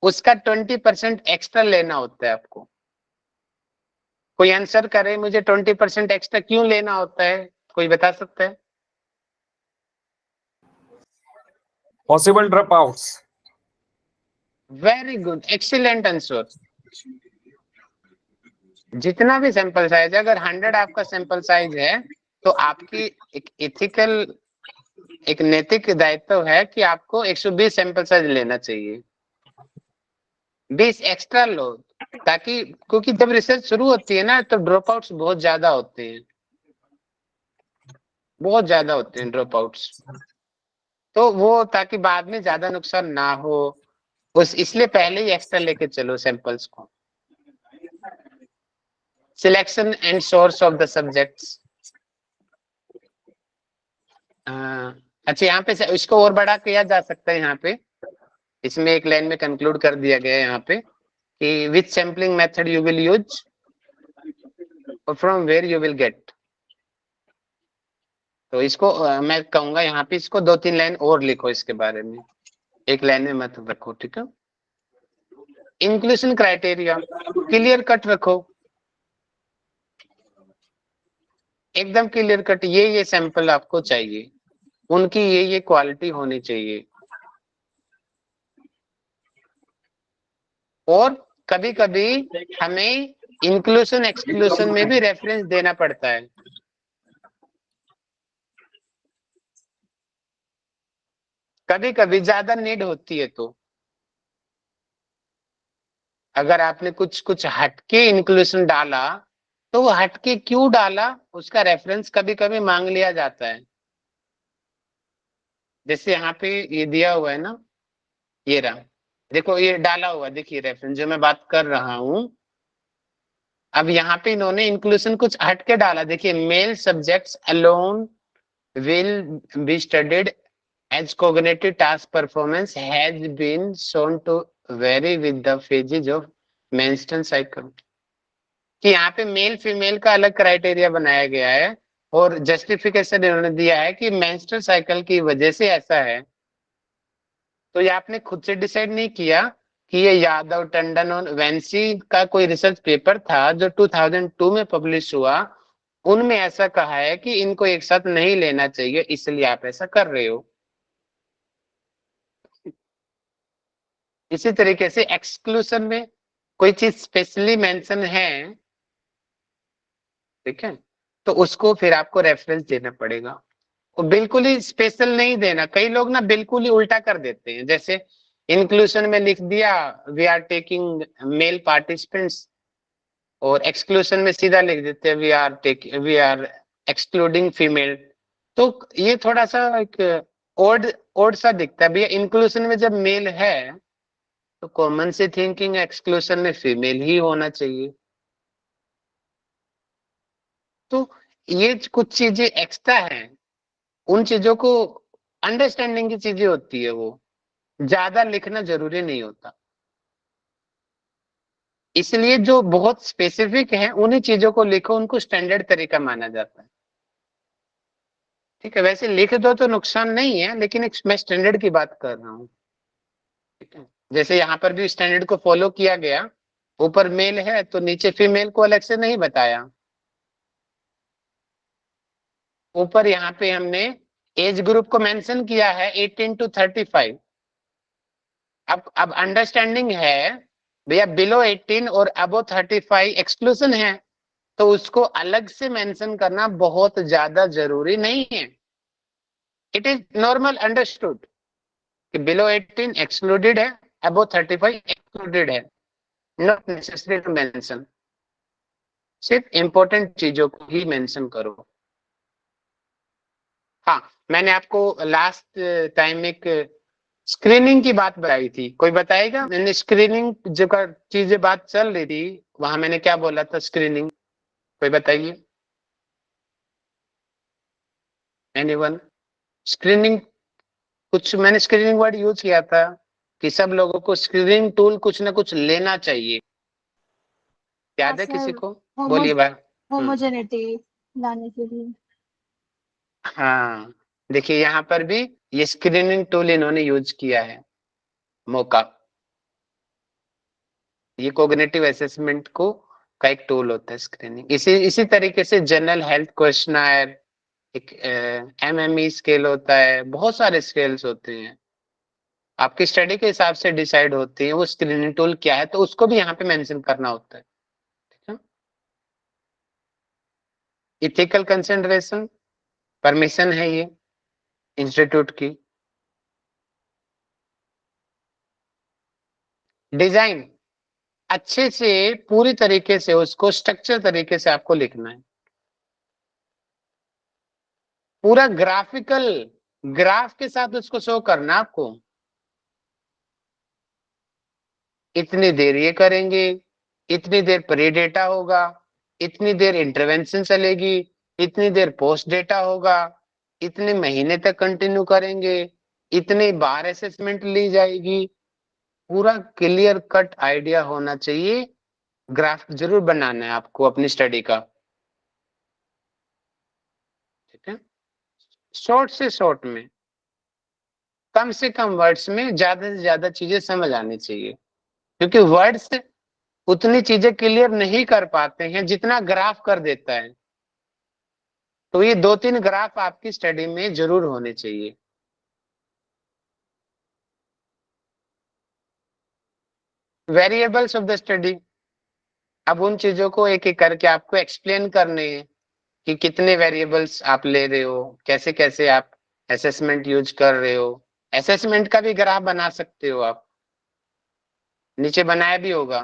उसका 20% एक्स्ट्रा लेना होता है आपको। कोई आंसर करे मुझे, 20% एक्स्ट्रा क्यों लेना होता है, कोई बता सकता है? Possible dropouts. Very good, excellent answer. जितना भी सैंपल साइज है, अगर 100 आपका सैंपल साइज है तो आपकी एक इथिकल, एक नैतिक दायित्व है कि आपको 120 सैंपल साइज लेना चाहिए, 20 एक्स्ट्रा लो, ताकि, क्योंकि जब रिसर्च शुरू होती है ना तो ड्रॉप आउट्स बहुत ज्यादा होते हैं, बहुत ज्यादा होते हैं ड्रॉप आउट्स। तो वो ताकि बाद में ज्यादा नुकसान ना हो, उस इसलिए पहले ही एक्स्ट्रा लेके चलो सैंपल्स को। Selection and source of the subjects. अच्छा, यहाँ पे इसको और बड़ा किया जा सकता है। यहाँ पे इसमें एक लाइन में कंक्लूड कर दिया गया है यहाँ पे कि which sampling method you will use और from where you will get. तो इसको मैं कहूंगा यहाँ पे इसको 2-3 लाइन और लिखो इसके बारे में, एक लाइन में मत रखो। ठीक है, इंक्लूजन क्राइटेरिया क्लियर कट रखो, एकदम क्लियर कट, ये सैंपल आपको चाहिए, उनकी ये क्वालिटी होनी चाहिए। और कभी कभी हमें इंक्लूजन एक्सक्लूजन में भी रेफरेंस देना पड़ता है। कभी कभी ज्यादा नीड होती है, तो अगर आपने कुछ कुछ हटके इंक्लूजन डाला तो वो हटके क्यों डाला उसका रेफरेंस कभी कभी मांग लिया जाता है। जैसे यहाँ पे ये दिया हुआ है ना, ये रहा, देखो ये डाला हुआ, देखिए रेफरेंस जो मैं बात कर रहा हूं। अब यहाँ पे इन्होंने इंक्लूजन कुछ हटके डाला, देखिए male subjects alone will be studied as cognitive task performance has been shown to vary with the phases of menstrual cycle। कि यहाँ पे मेल फीमेल का अलग क्राइटेरिया बनाया गया है और जस्टिफिकेशन इन्होंने दिया है कि मेंस्ट्रुअल साइकिल की वजह से ऐसा है। तो ये आपने खुद से डिसाइड नहीं किया कि ये यादव, टंडन और वेंसी का कोई रिसर्च पेपर था जो 2002 में पब्लिश हुआ, उनमें ऐसा कहा है कि इनको एक साथ नहीं लेना चाहिए, इसलिए आप ऐसा कर रहे हो। इसी तरीके से एक्सक्लूशन में कोई चीज स्पेशली मेंशन है, ठीक है, तो उसको फिर आपको रेफरेंस देना पड़ेगा। और बिल्कुल ही स्पेशल नहीं देना, कई लोग ना बिल्कुल ही उल्टा कर देते हैं, जैसे इंक्लूशन में लिख दिया we are taking male participants, और एक्सक्लूशन में सीधा लिख देते हैं वी आर एक्सक्लूडिंग फीमेल। तो ये थोड़ा सा एक ओड ओड सा दिखता है भैया। इंक्लूशन में जब मेल है तो कॉमन से थिंकिंग एक्सक्लूशन में फीमेल ही होना चाहिए। तो ये कुछ चीजें एक्स्ट्रा हैं, उन चीजों को अंडरस्टैंडिंग की चीजें होती है, वो ज्यादा लिखना जरूरी नहीं होता। इसलिए जो बहुत स्पेसिफिक है उन्हीं चीजों को लिखो, उनको स्टैंडर्ड तरीका माना जाता है। ठीक है, वैसे लिख दो तो नुकसान नहीं है, लेकिन एक मैं स्टैंडर्ड की बात कर रहा हूँ। ठीक है, जैसे यहाँ पर भी स्टैंडर्ड को फॉलो किया गया, ऊपर मेल है तो नीचे फीमेल को अलग से नहीं बताया। ऊपर यहाँ पे हमने एज ग्रुप को मेंशन किया है 18 to 35। अब अंडरस्टैंडिंग है भैया बिलो 18 और अबो 35 एक्सक्लूजन है, तो उसको अलग से मेंशन करना बहुत ज्यादा जरूरी नहीं है। इट इज नॉर्मल अंडरस्टूड कि बिलो 18 एक्सक्लूडेड है, अबो 35 एक्सक्लूडेड है, नॉट नेसेसरी टू मेंशन। सिर्फ इंपॉर्टेंट चीजों को ही मेंशन करो। हाँ, मैंने आपको लास्ट टाइम एक स्क्रीनिंग की बात बताई थी, कोई बताएगा? मैंने स्क्रीनिंग जो का चीजें बात चल रही थी, वहां मैंने क्या बोला था? स्क्रीनिंग कोई बताइए, एनीवन? स्क्रीनिंग, कुछ मैंने स्क्रीनिंग वर्ड यूज किया था कि सब लोगों को स्क्रीनिंग टूल कुछ ना कुछ लेना चाहिए। याद है किसी सर को? बोलिए भाई। होमोजेनिटी लाने के लिए। हाँ, देखिए यहाँ पर भी ये स्क्रीनिंग टूल इन्होंने यूज किया है, मौका। ये कोग्निटिव असेसमेंट को का एक टूल होता है स्क्रीनिंग। इसी तरीके से जनरल हेल्थ क्वेश्चनर, एक एमएमई स्केल होता है, बहुत सारे स्केल्स होते हैं, आपकी स्टडी के हिसाब से डिसाइड होती है वो स्क्रीनिंग टूल क्या है, तो उसको भी यहाँ पे मेंशन करना होता है। ठीक है, इथिकल कंसिडरेशन, परमिशन है ये इंस्टीट्यूट की। डिजाइन, अच्छे से पूरी तरीके से उसको स्ट्रक्चर तरीके से आपको लिखना है, पूरा ग्राफिकल, ग्राफ के साथ उसको शो करना आपको। इतनी देर ये करेंगे, इतनी देर प्री डेटा होगा, इतनी देर इंटरवेंशन चलेगी, इतनी देर पोस्ट डेटा होगा, इतने महीने तक कंटिन्यू करेंगे, इतनी बार असेसमेंट ली जाएगी। पूरा क्लियर कट आइडिया होना चाहिए। ग्राफ जरूर बनाना है आपको अपनी स्टडी का। ठीक है, शॉर्ट से शॉर्ट में, कम से कम वर्ड्स में ज्यादा से ज्यादा चीजें समझ आनी चाहिए, क्योंकि वर्ड्स उतनी चीजें क्लियर नहीं कर पाते हैं जितना ग्राफ कर देता है। तो ये 2-3 ग्राफ आपकी स्टडी में जरूर होने चाहिए। वेरिएबल्स ऑफ द स्टडी, अब उन चीजों को एक एक करके आपको एक्सप्लेन करने हैं कि कितने वेरिएबल्स आप ले रहे हो, कैसे कैसे आप असेसमेंट यूज कर रहे हो। असेसमेंट का भी ग्राफ बना सकते हो आप, नीचे बनाया भी होगा।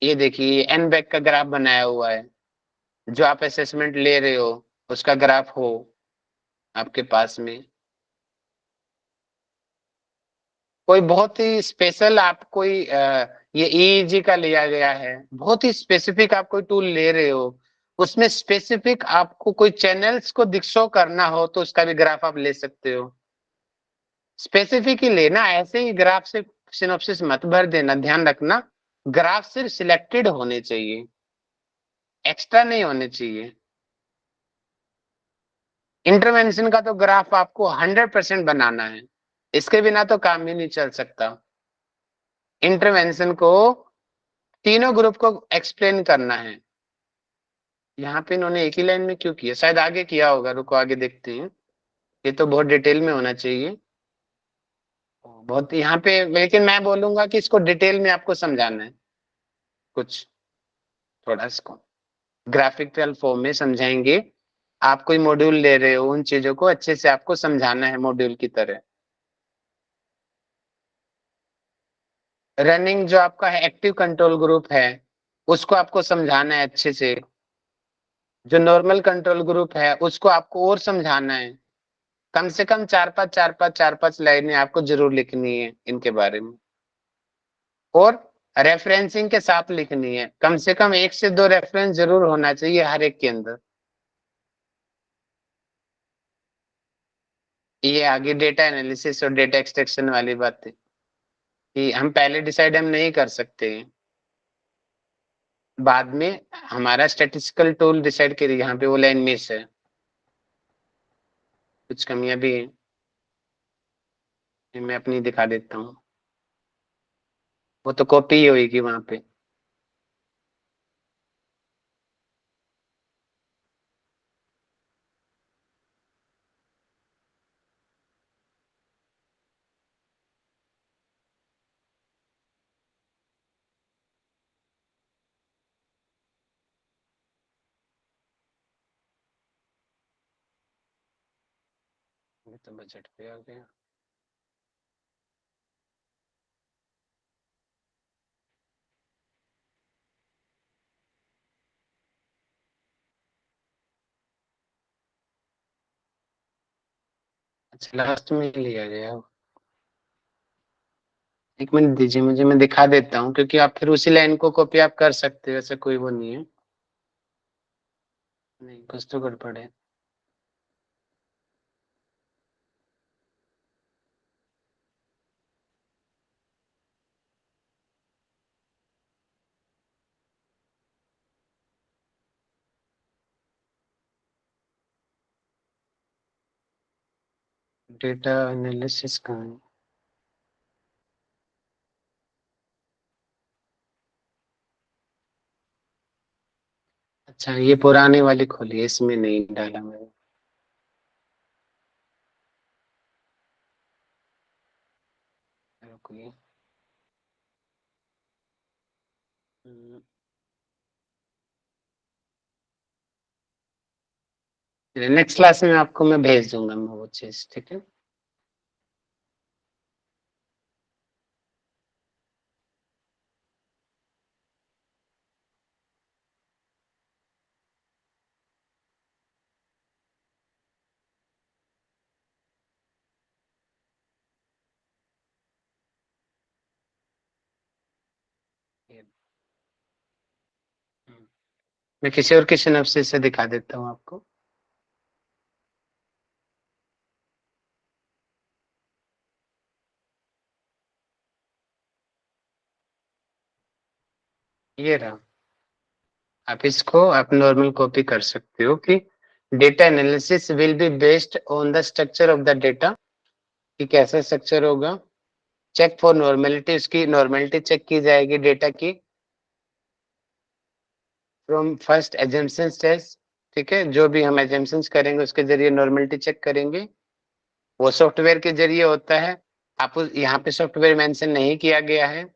ये देखिए एन बैक का ग्राफ बनाया हुआ है, जो आप असेसमेंट ले रहे हो उसका ग्राफ हो आपके पास में। कोई बहुत ही स्पेशल आप कोई ये ईईजी का लिया गया है, बहुत ही स्पेसिफिक आप कोई टूल ले रहे हो, उसमें स्पेसिफिक आपको कोई चैनल्स को दिक्शो करना हो तो उसका भी ग्राफ आप ले सकते हो। स्पेसिफिक ही लेना, ऐसे ही ग्राफ से सिनॉप्सिस मत भर देना, ध्यान रखना। ग्राफ सिर्फ सिलेक्टेड होने चाहिए, एक्स्ट्रा नहीं होने चाहिए। इंटरवेंशन का तो ग्राफ आपको 100% बनाना है, इसके बिना तो काम ही नहीं चल सकता। इंटरवेंशन को तीनों ग्रुप को एक्सप्लेन करना है। यहाँ पे इन्होंने एक ही लाइन में क्यों किया? शायद आगे किया होगा, रुको आगे देखते हैं। ये तो बहुत डिटेल में होना चाहिए, बहुत यहाँ पे, लेकिन मैं बोलूंगा कि इसको डिटेल में आपको समझाना है कुछ, थोड़ा इसको ग्राफिकल फॉर्म में समझाएंगे। आप कोई मॉड्यूल ले रहे हो, उन चीजों को अच्छे से आपको समझाना है मॉड्यूल की तरह। रनिंग जो आपका एक्टिव कंट्रोल ग्रुप है उसको आपको समझाना है अच्छे से। जो नॉर्मल कंट्रोल ग्रुप है उसको आपको और समझाना है। कम से कम 4-5 लाइनें आपको जरूर लिखनी है इनके बारे में, और रेफरेंसिंग के साथ लिखनी है। कम से कम 1 से 2 रेफरेंस जरूर होना चाहिए हर एक के अंदर। ये आगे डेटा एनालिसिस और डेटा एक्सट्रैक्शन वाली बात है। कि हम पहले डिसाइड हम नहीं कर सकते, बाद में हमारा स्टैटिस्टिकल टूल डिसाइड करेगी यहाँ पे वो लाइन मिस है, कुछ कमियां भी हैं, ये मैं अपनी दिखा देता हूँ, वो तो कॉपी ही होगी वहां पे। ये तो बजट पे आ गया। अच्छा लास्ट में लिया गया, एक मिनट दीजिए मुझे, मैं दिखा देता हूँ, क्योंकि आप फिर उसी लाइन को कॉपी आप कर सकते हो, ऐसा कोई वो नहीं है। नहीं कुछ तो गड़बड़ है। डेटा एनालिसिस कहाँ है? अच्छा ये पुराने वाली खोली है, इसमें नहीं डाला मैंने। रुकिए। नेक्स्ट क्लास में आपको मैं भेज दूंगा मैं वो चीज, ठीक है। मैं किसी और क्वेश्चन आपसे से दिखा देता हूँ आपको। ये रहा, आप इसको आप नॉर्मल कॉपी कर सकते हो कि data analysis will be based on the structure of the data, कि कैसा स्ट्रक्चर होगा। चेक फॉर नॉर्मेलिटी, उसकी नॉर्मेलिटी चेक की जाएगी डेटा की, फ्रॉम फर्स्ट एजम्पशंस टेस्ट, ठीक है, जो भी हम एजम्पशंस करेंगे उसके जरिए नॉर्मेलिटी चेक करेंगे, वो सॉफ्टवेयर के जरिए होता है। आप यहाँ पे सॉफ्टवेयर मेंशन नहीं किया गया है,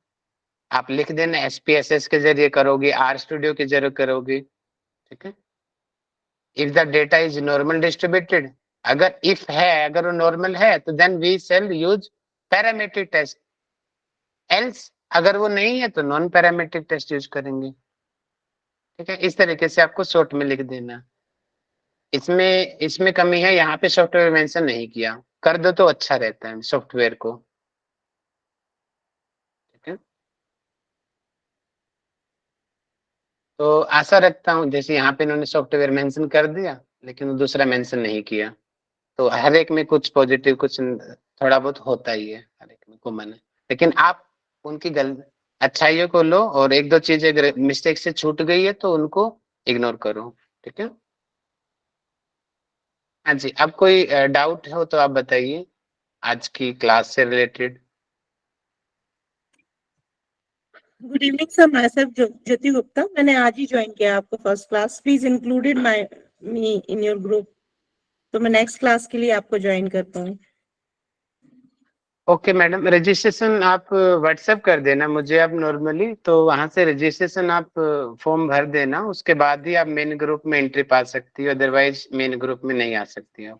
आप लिख देना SPSS के जरिए करोगे, R स्टूडियो के जरिए करोगे, ठीक है। If the data is normal distributed, अगर इफ है, अगर वो नॉर्मल है तो then we shall use parametric test, else अगर वो नहीं है तो नॉन पैरामीट्रिक टेस्ट यूज करेंगे, ठीक है। इस तरीके से आपको शॉर्ट में लिख देना। इसमें इसमें कमी है, यहाँ पे सॉफ्टवेयर मेंशन नहीं किया, कर दो तो अच्छा रहता है सॉफ्टवेयर को, ठीक है। तो आशा रखता हूँ, जैसे यहाँ पे इन्होंने सॉफ्टवेयर मेंशन कर दिया लेकिन वो दूसरा मेंशन नहीं किया, तो हर एक में कुछ पॉजिटिव कुछ थोड़ा बहुत होता ही है, हर एक में कॉमन है। लेकिन आप उनकी अच्छाइयों को लो, और एक दो चीजें अगर मिस्टेक से छूट गई है तो उनको इग्नोर करो, ठीक है। हाँ जी, अब कोई डाउट हो तो आप बताइए आज की क्लास से related. Good evening sir, myself Jyoti Gupta. मैंने आज ही ज्वाइन किया आपको first class. Please included my me in your group, तो मैं नेक्स्ट क्लास के लिए आपको ज्वाइन कर पाऊँ। ओके मैडम, रजिस्ट्रेशन आप व्हाट्सएप कर देना मुझे आप नॉर्मली, तो वहां से रजिस्ट्रेशन आप फॉर्म भर देना, उसके बाद ही आप मेन ग्रुप में एंट्री पा सकती हो, अदरवाइज मेन ग्रुप में नहीं आ सकती हो।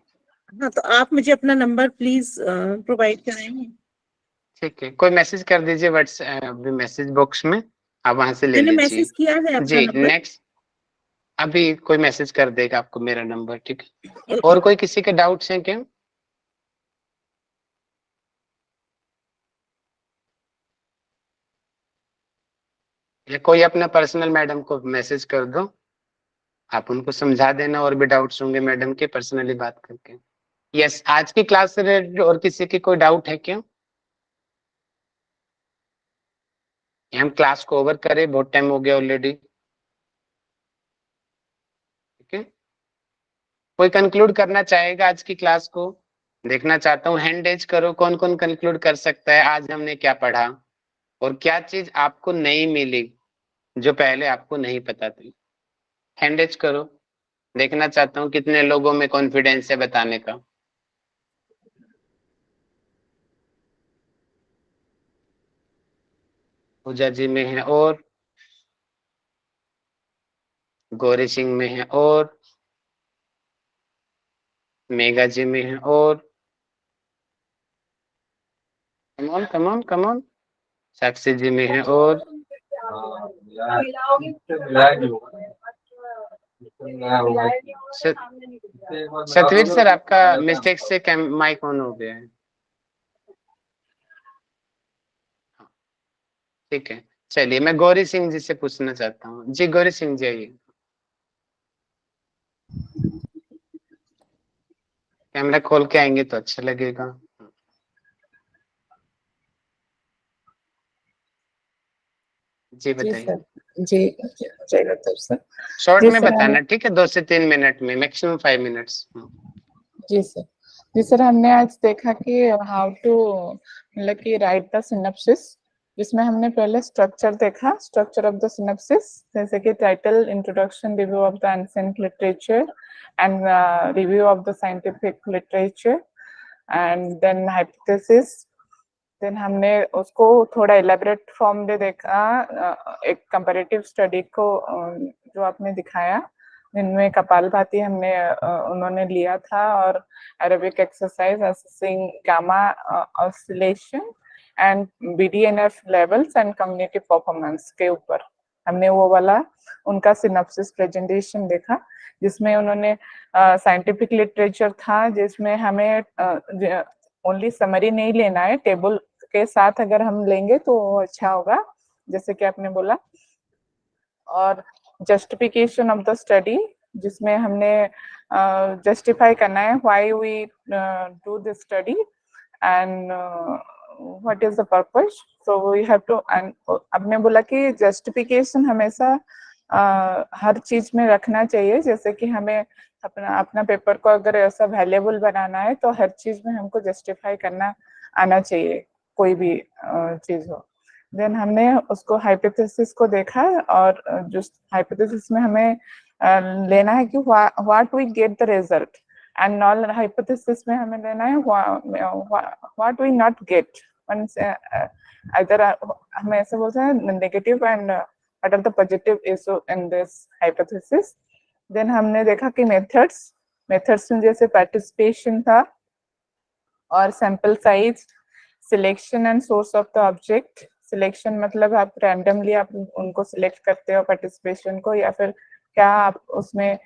हाँ, तो आप मुझे अपना नंबर प्लीज प्रोवाइड कराएंगे। ठीक है, कोई मैसेज कर दीजिए व्हाट्सएप मैसेज बॉक्स में, आप वहां से ले मैंने लीजिए। मैसेज किया है अपना जी नंबर। नेक्स्ट, अभी कोई मैसेज कर देगा आपको मेरा नंबर, ठीक है। और कोई किसी के डाउट्स हैं क्या? या कोई अपना पर्सनल मैडम को मैसेज कर दो, आप उनको समझा देना, और भी डाउट्स होंगे मैडम के पर्सनली बात करके। यस, आज की क्लास से रिलेटेड और किसी की कोई डाउट है क्या? हम क्लास को ओवर करें, बहुत टाइम हो गया ऑलरेडी। ठीक है, कोई कंक्लूड करना चाहेगा आज की क्लास को? देखना चाहता हूँ, हैंड रेज करो, कौन कौन कंक्लूड कर सकता है आज हमने क्या पढ़ा और क्या चीज आपको नहीं मिली जो पहले आपको नहीं पता थी। हैंड रेज करो, देखना चाहता हूँ कितने लोगों में कॉन्फिडेंस है बताने का। पूजा जी में है और गौरी सिंह में है और मेगा जी में है और कमॉन कमॉन कमॉन साक्षी जी में है और सतवीर सर आपका मिस्टेक से माइक ऑन हो गया है। ठीक है, चलिए मैं गौरी सिंह जी से पूछना चाहता हूँ। जी गौरी सिंह जी आइए, कैमरा खोल के आएंगे तो अच्छा लगेगा। जी जी बताइए, सर। जी जय तब सर। शॉर्ट जी में सर बताना, ठीक है, 2 से 3 मिनट में, मैक्सिमम 5 मिनट्स। जी सर। जी सर, हमने आज देखा कि हाउ टू मतलब कि राइट द सिनॉप्सिस, जिसमें हमने पहले स्ट्रक्चर देखा, स्ट्रक्चर ऑफ द सिनॉप्सिस, जैसे कि title, introduction, review of the ancient literature and review of the scientific literature and then hypothesis. Then हमने उसको थोड़ा इलेबरेट फॉर्म में देखा, एक कंपैरेटिव स्टडी को जो आपने दिखाया, जिनमें कपालभाति हमने उन्होंने लिया था और aerobic exercise assessing gamma oscillation and BDNF levels and community performance के ऊपर हमने वो वाला उनका सिनॉप्सिस प्रेजेंटेशन देखा, जिसमें उन्होंने साइंटिफिक लिटरेचर था, जिसमें हमें ओनली समरी नहीं लेना है, टेबल के साथ अगर हम लेंगे तो अच्छा होगा, जैसे कि आपने बोला। और जस्टिफिकेशन ऑफ द स्टडी, जिसमें हमने जस्टिफाई करना है why we do this study and what is the purpose, so we have to. And आपने बोला कि जस्टिफिकेशन हमेशा हर चीज में रखना चाहिए, जैसे कि हमें अपना अपना पेपर को अगर ऐसा वैल्यूएबल बनाना है तो हर चीज में हमको जस्टिफाई करना आना चाहिए, कोई भी चीज हो। देन हमने उसको हाइपोथेसिस को देखा, और जो हाइपोथेसिस में हमें लेना है कि what we get the result, and null hypothesis में हमें लेना है व्हाट वी नॉट गेट। इधर हमें ऐसे बोलते हैं negative and what are the positive issue in this hypothesis. Then हमने देखा कि मेथड्स में जैसे पार्टिसिपेशन था और sample size, selection and source of the object. Selection मतलब आप रैंडमली आप उनको सिलेक्ट करते हो पार्टिसिपेशन को, या फिर क्या आप उसमें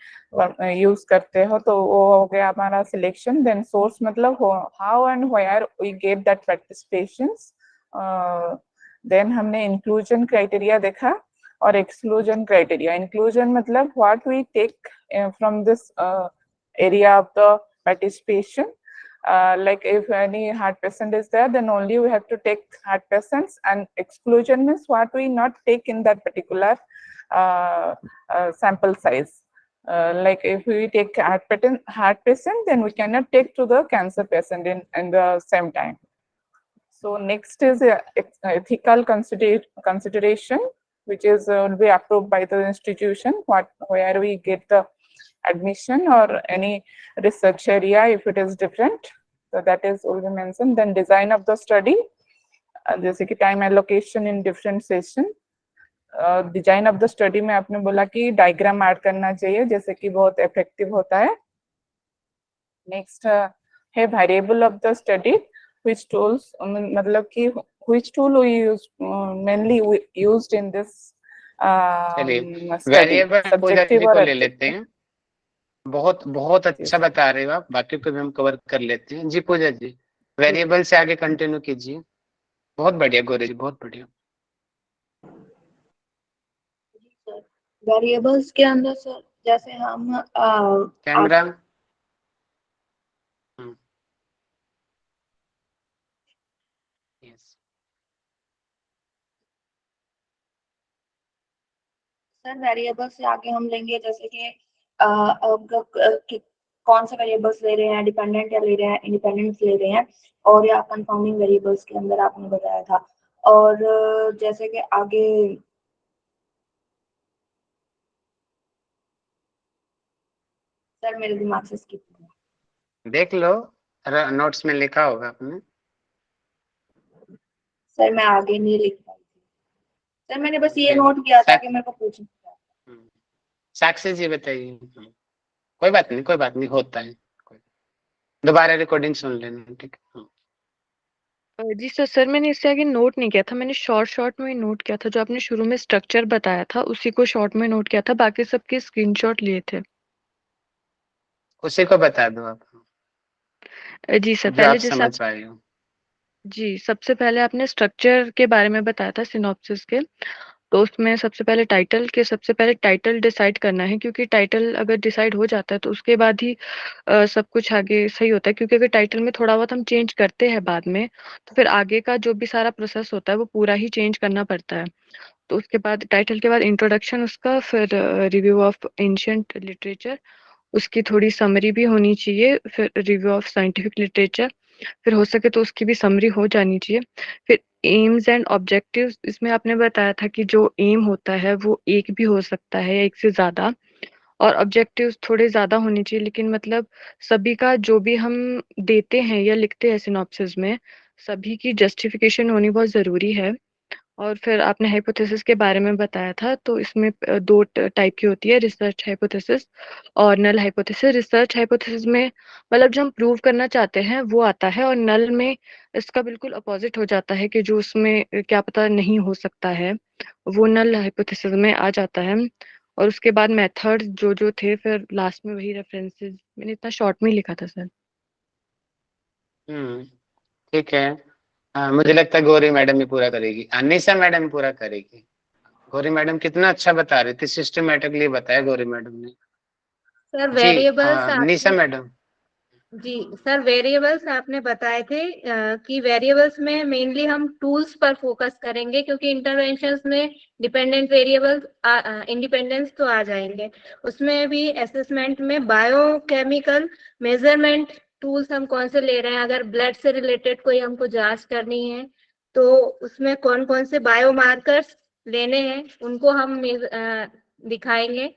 यूज करते हो, तो वो हो गया हमारा सिलेक्शन। देन सोर्स मतलब how and where we get that participations. Then हमने इंक्लूजन क्राइटेरिया देखा और एक्सक्लूजन क्राइटेरिया। इंक्लूजन मतलब what we take from this area of the participation, like if any heart patient is there, then only we have to take heart patients, and exclusion means what we not take in that particular sample size. Like if we take heart patient, then we cannot take to the cancer patient in the same time. So next is ethical consideration, which is will be approved by the institution, where we get the admission or any research area if it is different, so that is will be mentioned. Then design of the study, जैसे कि time allocation in different session. Design of the study में आपने बोला कि diagram add करना चाहिए, जैसे कि बहुत इफेक्टिव होता है। नेक्स्ट है variable of the study, which tools, मतलब कि which tool we use mainly we used in this चलिए study, वेरिएबल पूजा subjective जी और को ले लेते objective। हैं। बहुत बहुत अच्छा बता रहे हो आप, बाकी को भी हम कवर कर लेते हैं। जी पूजा जी, वेरिएबल से आगे कंटिन्यू कीजिए। बहुत बढ़िया गौरी जी, बहुत बढ़िया। वेरिएबल्स के अंदर सर जैसे हम कैमरा, यस सर वेरिएबल्स से आगे हम लेंगे जैसे कि कौन से वेरिएबल्स ले रहे हैं, डिपेंडेंट या ले रहे हैं, इंडिपेंडेंट ले रहे हैं, और या कंफाउंडिंग वेरिएबल्स के अंदर आपने बताया था। और जैसे कि आगे सर मेरे दिमाग से स्किप हो गया। देख लो, नोट्स में लिखा होगा आपने। सर मैं आगे नहीं लिख पाई थी सर, मैंने बस ये फिर नोट किया था साक- कि मेरे को पूछना था। साक्षी जी बताइए। कोई बात नहीं, कोई बात नहीं, होता है। दोबारा रिकॉर्डिंग सुन लेना, ठीक है। जी सर मैंने इससे आगे नोट नहीं किया था, मैंने शॉर्ट में नोट किया था। जो आपने शुरू में स्ट्रक्चर बताया था उसी को शॉर्ट में नोट किया था, बाकी सबके स्क्रीनशॉट लिए थे। उसी को बता दो आप, जी सर, जो आप पहले जैसे समझ पाए हो। जी सबसे पहले आपने स्ट्रक्चर के बारे में बताया था, सिनॉप्सिस के। तो उसमें सबसे पहले टाइटल डिसाइड करना है, क्योंकि टाइटल अगर डिसाइड हो जाता है तो उसके बाद ही सब कुछ आगे सही होता है। क्योंकि अगर टाइटल में थोड़ा बहुत हम चेंज करते हैं बाद में, तो फिर आगे का जो भी सारा प्रोसेस होता है वो पूरा ही चेंज करना पड़ता है। तो उसके बाद टाइटल के बाद इंट्रोडक्शन उसका, फिर रिव्यू ऑफ एंशिएंट लिटरेचर, उसकी थोड़ी समरी भी होनी चाहिए, फिर रिव्यू ऑफ साइंटिफिक लिटरेचर, फिर हो सके तो उसकी भी समरी हो जानी चाहिए। फिर एम्स एंड ऑब्जेक्टिव्स, इसमें आपने बताया था कि जो एम होता है वो एक भी हो सकता है या एक से ज्यादा, और ऑब्जेक्टिव्स थोड़े ज्यादा होने चाहिए। लेकिन मतलब सभी का जो भी हम देते हैं या लिखते हैं सिनॉप्सिस में, सभी की जस्टिफिकेशन होनी बहुत जरूरी है। और फिर आपने हाइपोथेसिस के बारे में बताया था, तो इसमें दो टाइप की होती है, रिसर्च हाइपोथेसिस और नल हाइपोथेसिस। रिसर्च हाइपोथेसिस में मतलब जो हम प्रूव करना चाहते हैं वो आता है, और नल में इसका बिल्कुल अपोजिट हो जाता है कि जो उसमें क्या पता नहीं हो सकता है, वो नल हाइपोथेसिस में आ जाता है। और उसके बाद मेथड जो जो थे, फिर लास्ट में वही रेफरेंसेस, मैंने इतना शॉर्ट में ही लिखा था सर। ठीक है। मुझे लगता है गौरी मैडम ही पूरा करेगी, अनिशा मैडम पूरा करेगी। गौरी मैडम कितना अच्छा बता रही थी, सिस्टमेटिकली बताया गौरी मैडम ने। सर जी वेरिएबल्स निशा आपने मैडम। जी सर वेरिएबल्स आपने बताए थे कि वेरिएबल्स में मेनली हम टूल्स पर फोकस करेंगे, क्योंकि इंटरवेंशंस में डिपेंडेंट वेरिएबल्स इंडिपेंडेंस तो आ जाएंगे। उसमें भी असेसमेंट में बायोकेमिकल मेजरमेंट टूल्स हम कौन से ले रहे हैं, अगर ब्लड से रिलेटेड कोई हमको जांच करनी है तो उसमें कौन कौन से बायोमार्कर्स लेने हैं उनको हम दिखाएंगे,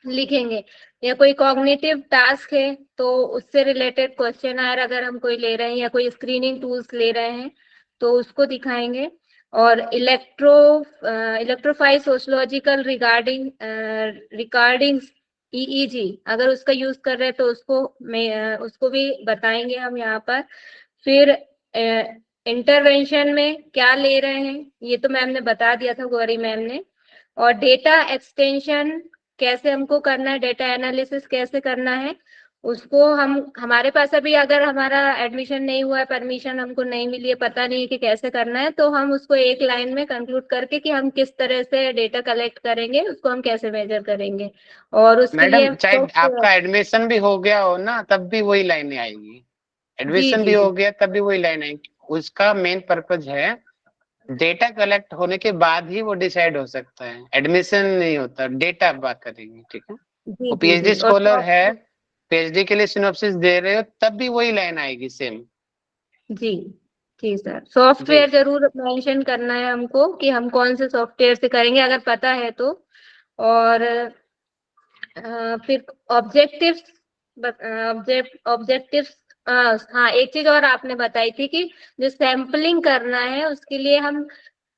लिखेंगे। या कोई कॉग्निटिव टास्क है तो उससे रिलेटेड क्वेश्चन आयर अगर हम कोई ले रहे हैं या कोई स्क्रीनिंग टूल्स ले रहे हैं तो उसको दिखाएंगे। और इलेक्ट्रोफाइल सोशलॉजिकल रिगार्डिंग्स ईईजी अगर उसका यूज कर रहे हैं तो उसको भी बताएंगे हम यहाँ पर। फिर इंटरवेंशन में क्या ले रहे हैं ये तो मैम ने बता दिया था, गौरी मैम ने। और डेटा एक्सटेंशन कैसे हमको करना है, डेटा एनालिसिस कैसे करना है, उसको हम हमारे पास अभी अगर हमारा एडमिशन नहीं हुआ है, परमिशन हमको नहीं मिली है, पता नहीं है कि कैसे करना है, तो हम उसको एक लाइन में कंक्लूड करके कि हम किस तरह से डेटा कलेक्ट करेंगे, उसको हम कैसे मेजर करेंगे। और उसके लिए मैडम चाहे आपका एडमिशन भी हो गया हो ना, तब भी वही लाइनें आएगी। जी एडमिशन भी जी हो जी गया तब भी वही लाइन आएगी। उसका मेन पर्पज है डेटा कलेक्ट होने के बाद ही वो डिसाइड हो सकता है, एडमिशन नहीं होता। डेटा बात करेंगे, ठीक है। जी वो जी पीएचडी जी। और स्कॉलर है, पीएचडी के लिए सिनॉप्सिस दे रहे हो, तब भी वही लाइन आएगी सेम। जी जी सर, जी सॉफ्टवेयर जरूर मेंशन करना है हमको कि हम कौन से सॉफ्टवेयर से करेंगे अगर पता है तो। और फिर ऑब्जेक्टिव्स ऑब्जेक्टिव्स हाँ एक चीज और आपने बताई थी कि जो सैम्पलिंग करना है उसके लिए हम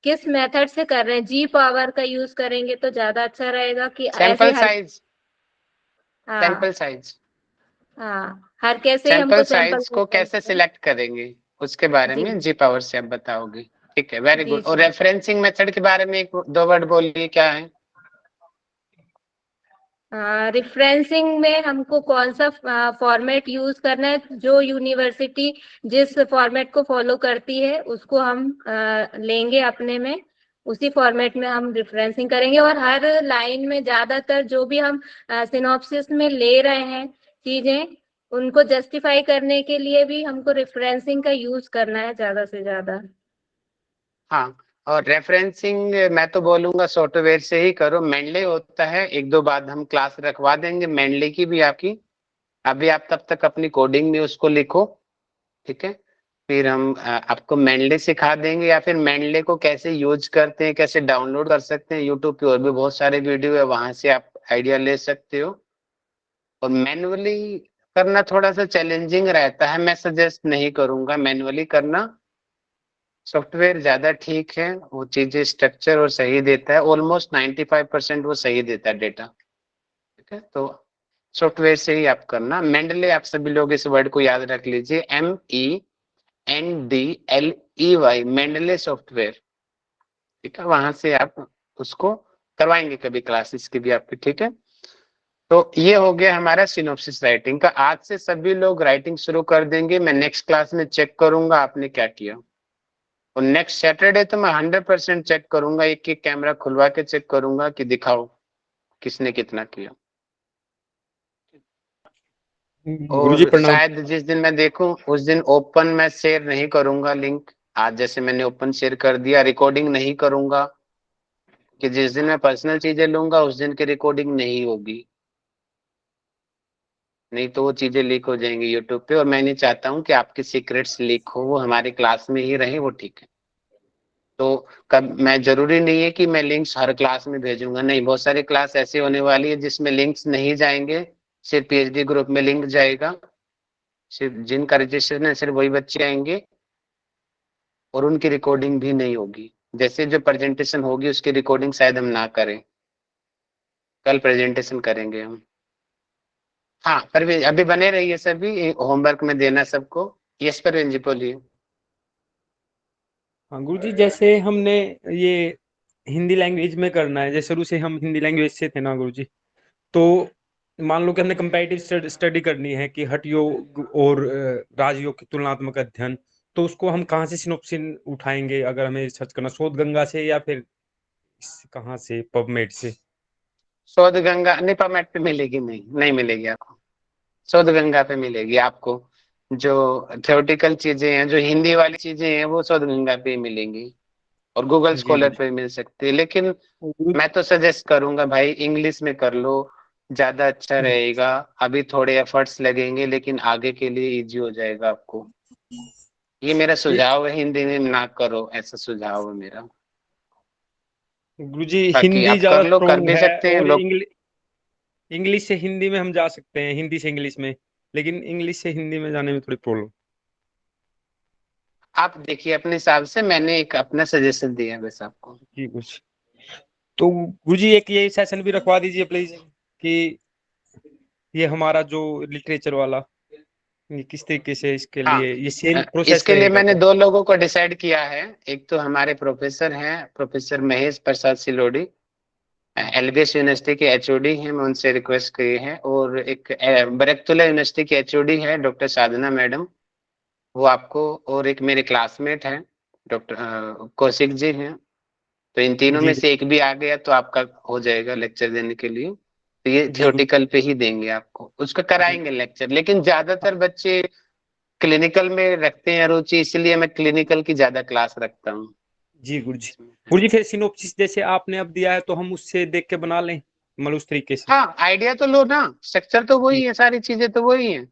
किस मेथड से कर रहे हैं, जी पावर का यूज करेंगे तो ज्यादा अच्छा रहेगा कि ऐसे सैंपल हर साइज, हाँ सैंपल साइज, हाँ हर कैसे ही सैंपल हमको सैंपल साइज को कैसे सिलेक्ट करेंगे उसके बारे जी में जी पावर से आप बताओगे। ठीक है, वेरी जी गुड। और सर। रेफरेंसिंग मेथड के बारे में एक दो वर्ड बोलिए, क्या है? रिफरेंसिंग में हमको कौन सा फॉर्मेट यूज करना है, जो यूनिवर्सिटी जिस फॉर्मेट को फॉलो करती है उसको हम लेंगे अपने में, उसी फॉर्मेट में हम रिफरेंसिंग करेंगे। और हर लाइन में ज्यादातर जो भी हम सिनॉप्सिस में ले रहे हैं चीजें, उनको जस्टिफाई करने के लिए भी हमको रिफरेंसिंग का यूज करना है ज्यादा से ज्यादा। हाँ, और रेफरेंसिंग मैं तो बोलूंगा सॉफ्टवेयर से ही करो। मेनली होता है, एक दो बार हम क्लास रखवा देंगे मेनली की भी आपकी। अभी आप तब तक अपनी कोडिंग में उसको लिखो, ठीक है। फिर हम आपको मेनली सिखा देंगे, या फिर मेनली को कैसे यूज करते हैं, कैसे डाउनलोड कर सकते हैं। यूट्यूब पे और भी बहुत सारे वीडियो है, वहां से आप आइडिया ले सकते हो। और मैनुअली करना थोड़ा सा चैलेंजिंग रहता है, मैं सजेस्ट नहीं करूंगा मैनुअली करना। सॉफ्टवेयर ज्यादा ठीक है, वो चीजें स्ट्रक्चर और सही देता है, ऑलमोस्ट 95% वो सही देता है डेटा, ठीक है। तो सॉफ्टवेयर से ही आप करना। मेंडले, आप सभी लोग इस वर्ड को याद रख लीजिए, MENDLEY, मेंडले सॉफ्टवेयर, ठीक है। वहां से आप उसको करवाएंगे कभी क्लासेस की भी आपकी, ठीक है। तो ये हो गया हमारा सिनॉप्सिस राइटिंग का। आज से सभी लोग राइटिंग शुरू कर देंगे। मैं नेक्स्ट क्लास में चेक करूंगा आपने क्या किया, और नेक्स्ट सैटरडे तो मैं 100% चेक करूंगा, एक एक कैमरा खुलवा के चेक करूंगा कि दिखाओ किसने कितना किया। गुरुजी और प्रणाम। शायद जिस दिन मैं देखूं उस दिन ओपन मैं शेयर नहीं करूंगा लिंक। आज जैसे मैंने ओपन शेयर कर दिया, रिकॉर्डिंग नहीं करूंगा, कि जिस दिन मैं पर्सनल चीजें लूंगा उस दिन की रिकॉर्डिंग नहीं होगी, नहीं तो वो चीजें लीक हो जाएंगी यूट्यूब पे। और मैं नहीं चाहता हूँ कि आपके सीक्रेट्स लीक हो, वो हमारी क्लास में ही रहे, वो ठीक है। तो कब, मैं जरूरी नहीं है कि मैं लिंक्स हर क्लास में भेजूंगा, नहीं। बहुत सारी क्लास ऐसी होने वाली है जिसमें लिंक्स नहीं जाएंगे, सिर्फ PhD ग्रुप में लिंक जाएगा, सिर्फ जिनका रजिस्ट्रेशन है सिर्फ वही बच्चे आएंगे, और उनकी रिकॉर्डिंग भी नहीं होगी। जैसे जो प्रेजेंटेशन होगी उसकी रिकॉर्डिंग शायद हम ना करें, कल प्रेजेंटेशन करेंगे हम। हाँ परवीन, अभी बने रहिए सभी, होमवर्क में देना सबको। यस परवीन जी बोलिए। हाँ गुरुजी, जैसे हमने ये हिंदी लैंग्वेज में करना है, जैसे शुरू से हम हिंदी लैंग्वेज से थे ना गुरुजी, तो मान लो कि हमने कंपैरेटिव स्टडी करनी है कि हठ योग और राजयोग की तुलनात्मक अध्ययन, तो उसको हम कहाँ से सिनोप्सिस उठाएंगे? अगर हमें सर्च करना, शोध गंगा से या फिर कहाँ से, पबमेड से? शोध गंगा नहीं, पबमेड पे मिलेगी, नहीं नहीं मिलेगी आपको। शोध गंगा पे मिलेगी आपको। जो थ्योरेटिकल चीजें हैं, जो हिंदी वाली चीजें हैं, वो शोध गंगा पे ही मिलेंगी, और गूगल जी स्कॉलर गुरुजी। पे मिल सकती है। लेकिन गुरु- मैं तो सजेस्ट करूंगा भाई इंग्लिश में कर लो, ज्यादा अच्छा जी रहेगा। अभी थोड़े एफर्ट्स लगेंगे लेकिन आगे के लिए इजी हो जाएगा आपको। ये मेरा ये सुझाव है, हिंदी में ना करो, ऐसा सुझाव है मेरा। गुरुजी, बाकी हिंदी आप ज्यादा कर लो, कर स्ट्रोंग भी है, सकते हैं और लोग। इंग्लिश से हिंदी में हम जा सकते हैं, हिंदी से इंग्लिश में, लेकिन इंग्लिश से हिंदी में जाने में थोड़ी प्रॉब्लम। आप देखिए अपने हिसाब से, मैंने एक अपना सजेशन दिया है बस आपको। जी कुछ तो गुरुजी, एक ये सेशन भी रखवा दीजिए प्लीज, कि ये हमारा जो लिटरेचर वाला, ये किस तरीके से इसके हाँ, लिए ये सेम प्रोसेस इसके लिए रहेगा मैंने क्या? 2 लोगों को डिसाइड किया है। एक तो हमारे प्रोफेसर हैं, professor Mahesh Prasad Silori, LBS university के HOD हैं, मैं उनसे रिक्वेस्ट की है। और एक बरकतुल्ला यूनिवर्सिटी की HOD है, डॉक्टर साधना मैडम, वो आपको। और एक मेरे क्लासमेट हैं, डॉक्टर कौशिक जी हैं। तो इन तीनों जी में से एक भी आ गया तो आपका हो जाएगा लेक्चर देने के लिए। तो ये जी गुरु थियोरेटिकल पे ही देंगे आपको, उसका जी कराएंगे लेक्चर। लेकिन ज्यादातर बच्चे क्लिनिकल में रखते हैं रुचि, इसलिए मैं क्लिनिकल की ज्यादा क्लास रखता हूँ जी गुरु जी। इसमें। गुरु जी, फिर सिनोप्सिस जैसे आपने अब दिया है तो हम उससे देख के बना लें, मतलब उस तरीके से? हाँ, आइडिया तो लो ना, स्ट्रक्चर तो वही है, सारी चीजें तो वही है।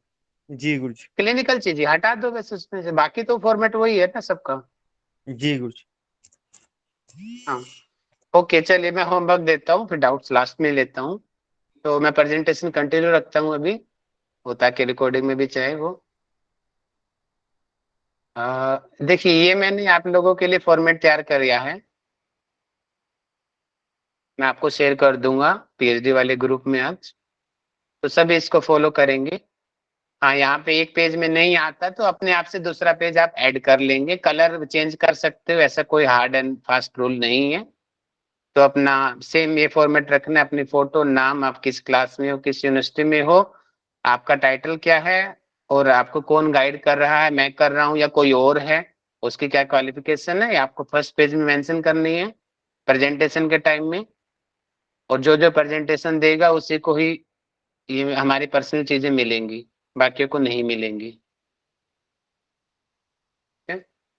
जी गुरु जी। क्लिनिकल चीजें हटा दो बस उसमें से, बाकी तो फॉर्मेट वही है ना सबका। जी गुरु जी। हाँ, ओके चलिए, मैं होमवर्क देता हूँ, फिर डाउट्स लास्ट में लेता हूँ। तो मैं प्रेजेंटेशन कंटिन्यू रखता हूँ अभी, वो ताकि रिकॉर्डिंग में भी चाहे वो। देखिए, ये मैंने आप लोगों के लिए फॉर्मेट तैयार कर दिया है, मैं आपको शेयर कर दूंगा PhD वाले ग्रुप में आज। तो सब इसको फॉलो करेंगे। हाँ, यहाँ पे एक पेज में नहीं आता तो अपने आप से दूसरा पेज आप ऐड कर लेंगे, कलर चेंज कर सकते हो, ऐसा कोई हार्ड एंड फास्ट रूल नहीं है। तो अपना सेम ये फॉर्मेट रखना है, अपनी फोटो, नाम, आप किस क्लास में हो, किस यूनिवर्सिटी में हो, आपका टाइटल क्या है, और आपको कौन गाइड कर रहा है, मैं कर रहा हूँ या कोई और है, उसकी क्या क्वालिफिकेशन है, ये आपको फर्स्ट पेज में मेंशन करनी है प्रेजेंटेशन के टाइम में। और जो जो प्रेजेंटेशन देगा उसी को ही ये हमारी पर्सनल चीजें मिलेंगी, बाकियों को नहीं मिलेंगी, ठीक है।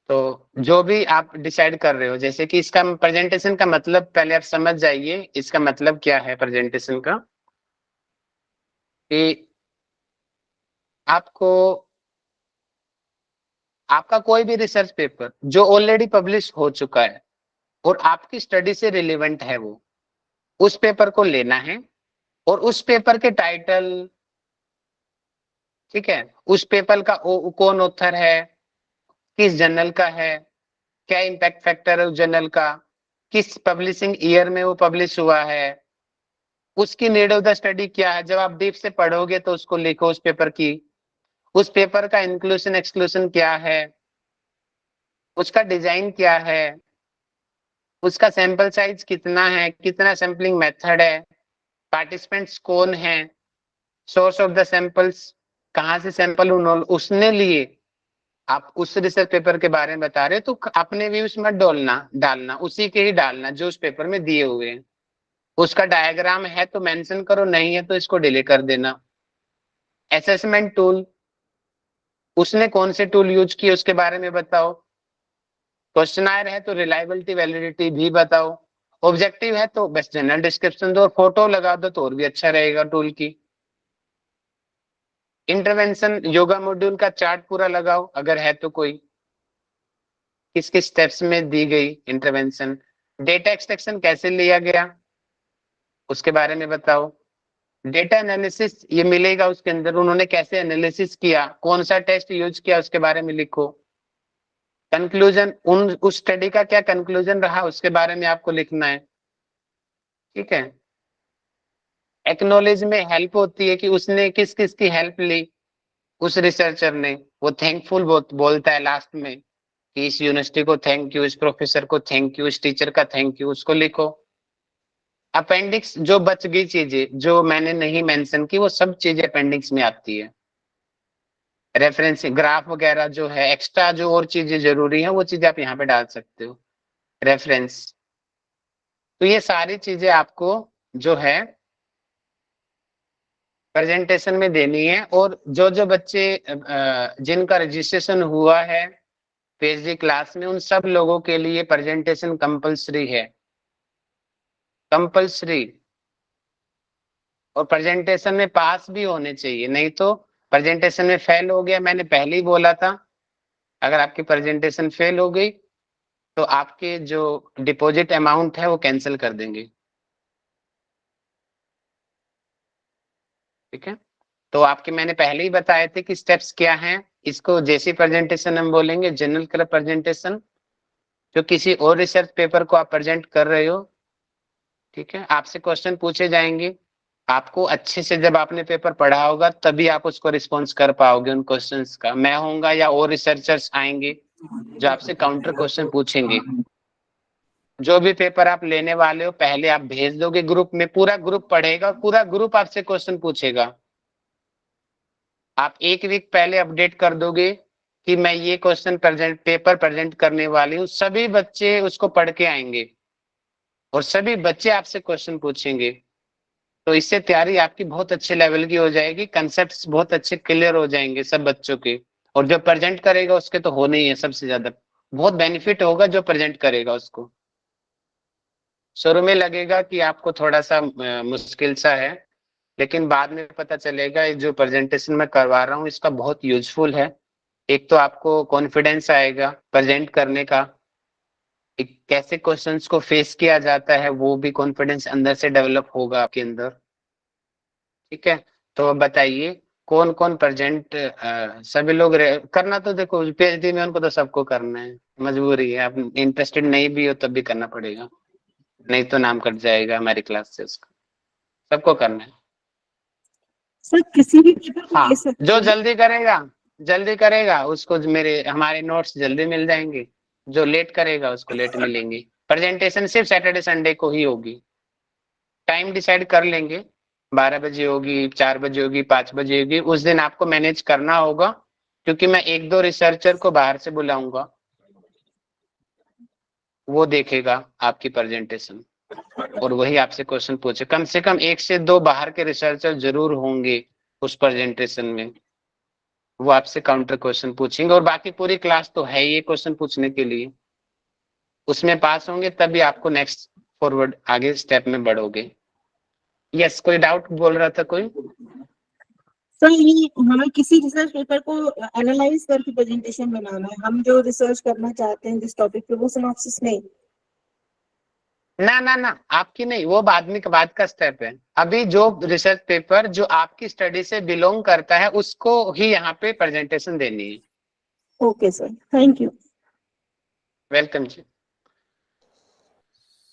तो जो भी आप डिसाइड कर रहे हो, जैसे कि इसका प्रेजेंटेशन का मतलब पहले आप समझ जाइए, इसका मतलब क्या है प्रेजेंटेशन का, कि आपको आपका कोई भी रिसर्च पेपर जो ऑलरेडी पब्लिश हो चुका है और आपकी स्टडी से रिलेवेंट है, वो उस पेपर को लेना है और उस पेपर के टाइटल, ठीक है, उस पेपर का कौन ऑथर है, किस जर्नल का है, क्या इम्पैक्ट फैक्टर है उस जर्नल का, किस पब्लिशिंग ईयर में वो पब्लिश हुआ है, उसकी नीड ऑफ द स्टडी क्या है। जब आप डीप से पढ़ोगे तो उसको लिखो उस पेपर की, उस पेपर का इंक्लूजन एक्सक्लूजन क्या है, उसका डिजाइन क्या है, उसका सैंपल साइज कितना है, कितना सैंपलिंग मेथड है, पार्टिसिपेंट्स कौन है, सोर्स ऑफ द सैंपल्स, कहाँ से सैंपल उसने लिए। आप उस रिसर्च पेपर के बारे में बता रहे हो तो अपने व्यूज मत डालना, उसी के ही डालना जो उस पेपर में दिए हुए हैं। उसका डायग्राम है तो मेंशन करो, नहीं है तो इसको डिलीट कर देना। असेसमेंट टूल, उसने कौन से टूल यूज किए उसके बारे में बताओ। क्वेश्चनायर है तो रिलायबिलिटी वैलिडिटी भी बताओ। ऑब्जेक्टिव है तो बस जनरल डिस्क्रिप्शन दो और फोटो लगा दो तो और भी अच्छा रहेगा टूल की। इंटरवेंशन योगा मॉड्यूल का चार्ट पूरा लगाओ अगर है तो कोई, किस किस स्टेप्स में दी गई इंटरवेंशन। डेटा एक्सट्रैक्शन कैसे लिया गया उसके बारे में बताओ। डेटा एनालिसिस ये मिलेगा उसके अंदर, उन्होंने कैसे एनालिसिस किया, कौन सा टेस्ट यूज किया उसके बारे में लिखो। कंक्लूजन, उस स्टडी का क्या कंक्लूजन रहा उसके बारे में आपको लिखना है, ठीक है। एक्नॉलेज में हेल्प होती है कि उसने किस किस की हेल्प ली, उस रिसर्चर ने, वो थैंकफुल बोलता है लास्ट में कि इस यूनिवर्सिटी को थैंक यू, इस प्रोफेसर को थैंक यू, इस टीचर का थैंक यू, उसको लिखो। अपेंडिक्स, जो बच गई चीजें जो मैंने नहीं मेंशन की वो सब चीजें अपेंडिक्स में आती है। रेफरेंस ग्राफ वगैरह जो है, एक्स्ट्रा जो और चीजें जरूरी है वो चीजें आप यहाँ पे डाल सकते हो, रेफरेंस। तो ये सारी चीजें आपको जो है प्रेजेंटेशन में देनी है। और जो जो बच्चे जिनका रजिस्ट्रेशन हुआ है पीएचडी क्लास में, उन सब लोगों के लिए प्रेजेंटेशन कंपलसरी है, कंपलसरी। और प्रेजेंटेशन में पास भी होने चाहिए, नहीं तो प्रेजेंटेशन में फेल हो गया, मैंने पहले ही बोला था, अगर आपकी प्रेजेंटेशन फेल हो गई तो आपके जो डिपॉजिट अमाउंट है वो कैंसिल कर देंगे, ठीक है। तो आपके मैंने पहले ही बताए थे कि स्टेप्स क्या हैं। इसको जैसी प्रेजेंटेशन हम बोलेंगे जनरल कलर प्रेजेंटेशन, जो किसी और रिसर्च पेपर को आप प्रेजेंट कर रहे हो, ठीक है। आपसे क्वेश्चन पूछे जाएंगे, आपको अच्छे से जब आपने पेपर पढ़ा होगा तभी आप उसको रिस्पॉन्स कर पाओगे उन क्वेश्चंस का। मैं होऊंगा या और रिसर्चर्स आएंगे जो आपसे काउंटर क्वेश्चन पूछेंगे। जो भी पेपर आप लेने वाले हो पहले आप भेज दोगे ग्रुप में, पूरा ग्रुप पढ़ेगा, पूरा ग्रुप आपसे क्वेश्चन पूछेगा। आप एक वीक पहले अपडेट कर दोगे कि मैं ये क्वेश्चन पेपर प्रेजेंट करने वाली हूँ, सभी बच्चे उसको पढ़ के आएंगे और सभी बच्चे आपसे क्वेश्चन पूछेंगे। तो इससे तैयारी आपकी बहुत अच्छे लेवल की हो जाएगी, कंसेप्ट्स बहुत अच्छे क्लियर हो जाएंगे सब बच्चों के। और जो प्रेजेंट करेगा उसके तो होने ही है, सबसे ज्यादा बहुत बेनिफिट होगा जो प्रेजेंट करेगा उसको। शुरू में लगेगा कि आपको थोड़ा सा मुश्किल सा है, लेकिन बाद में पता चलेगा ये जो प्रेजेंटेशन मैं करवा रहा हूँ इसका बहुत यूजफुल है। एक तो आपको कॉन्फिडेंस आएगा प्रेजेंट करने का, एक कैसे क्वेश्चंस को फेस किया जाता है वो भी कॉन्फिडेंस अंदर से डेवलप होगा आपके अंदर, ठीक है। तो बताइए कौन कौन प्रेजेंट, सभी लोग करना तो देखो पीएचडी में उनको तो सबको करना है, मजबूरी है। आप इंटरेस्टेड नहीं भी हो तब भी करना पड़ेगा, नहीं तो नाम कट जाएगा हमारी क्लास से उसका। सबको करना है। सर किसी भी पेपर को हाँ, ले सकते जो हैं। जल्दी करेगा उसको हमारे नोट्स जल्दी मिल जाएंगे, जो लेट करेगा उसको लेट मिलेंगे। प्रेजेंटेशन सिर्फ सैटरडे संडे को ही होगी। टाइम डिसाइड कर लेंगे, 12 बजे होगी, 4 बजे होगी, 5 बजे होगी, उस दिन आपको मैनेज करना होगा क्योंकि मैं एक दो रिसर्चर को बाहर से बुलाऊंगा, वो देखेगा आपकी प्रेजेंटेशन और वही आपसे क्वेश्चन पूछे। कम से कम 1 से 2 बाहर के रिसर्चर जरूर होंगे उस प्रेजेंटेशन में, वो आपसे काउंटर क्वेश्चन पूछेंगे, और बाकी पूरी क्लास तो है ये क्वेश्चन पूछने के लिए। उसमें पास होंगे तभी आपको नेक्स्ट फॉरवर्ड आगे स्टेप में बढ़ोगे। यस, कोई डाउट बोल रहा था कोई? सर ये हमें किसी रिसर्च पेपर को एनालाइज करके प्रेजेंटेशन बनाना है, हम जो रिसर्च करना चाहते हैं जिस टॉपिक पे, वो सिनॉप्सिस नहीं। ना ना ना, आपकी नहीं, वो बाद का स्टेप है। अभी जो रिसर्च पेपर जो आपकी स्टडी से बिलोंग करता है उसको ही यहाँ पे प्रेजेंटेशन देनी है। Okay sir, thank you. Welcome ji.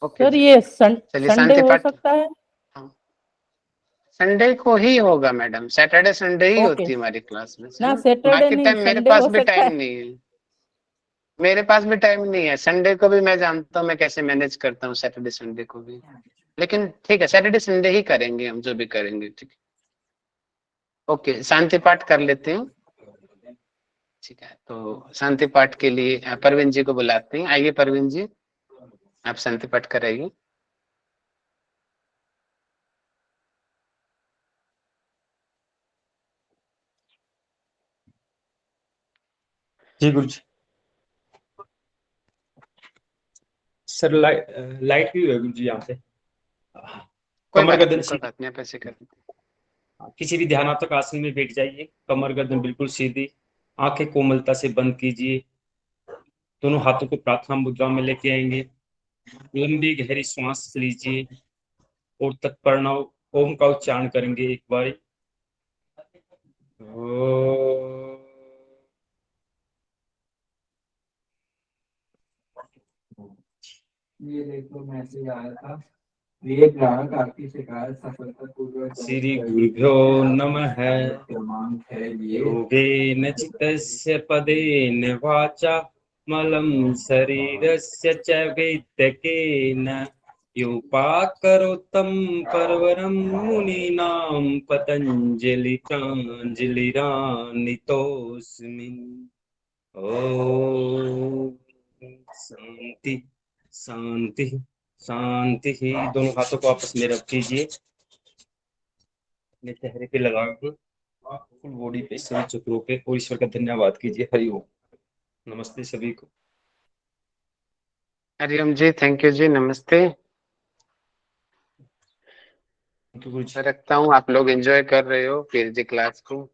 Okay sir ji, ये चलिए संडे शांति हो पाठ। सकता है? संडे को ही होगा मैडम, सैटरडे संडे ही ओके, होती है हमारी क्लास में। ना सैटरडे बाकी नहीं, टाइम मेरे संडे पास हो भी सकता टाइम है? नहीं है। मेरे पास भी टाइम नहीं है, संडे को भी मैं जानता हूँ मैं कैसे मैनेज करता हूँ, सैटरडे संडे को भी। लेकिन ठीक है, सैटरडे संडे ही करेंगे हम, जो भी करेंगे। ठीक है, ओके, शांति पाठ कर लेते हैं। ठीक है, तो शांति पाठ के लिए परवीन जी को बुलाते हैं। आइए परवीन जी, आप शांति पाठ कराइए। जी गुरु जी। सर लाइट भी है गुरु जी यहाँ पे। कोई कमर बात गर्दन नहीं, कोई सीधी, बात नहीं, आप ऐसे कर। किसी भी ध्यानात्मक आसन में बैठ जाइए। कमर गर्दन बिल्कुल सीधी, आंखें कोमलता से बंद कीजिए। दोनों हाथों को प्रार्थना मुद्रा में लेके आएंगे। लंबी गहरी श्वास लीजिए और तत्प्रणव ओम का उच्चारण करेंगे एक बार। ये देखो मैसेज आया था, ये ग्राहक आपकी शिकायत सफलतापूर्वक श्री गुरुभ्यो नमः। क्रमांक है ये। योगेन चित्तस्य पदेन वाचा मलं शरीरस्य च वैद्यकेन योपाकरोत्तं परवरं मुनीनां पतञ्जलिरानितोऽस्मि। ओम शांति शांति शांति। दोनों हाथों को आपस में रख दीजिए, अपने चेहरे पे लगा के फुल बॉडी पे, सभी चक्रों पे, और ईश्वर का धन्यवाद कीजिए। हरि ओम। नमस्ते सभी को। हरिओम जी, थैंक यू जी, नमस्ते। गुरु जी। रखता हूँ, आप लोग एंजॉय कर रहे हो पीएचडी क्लास को।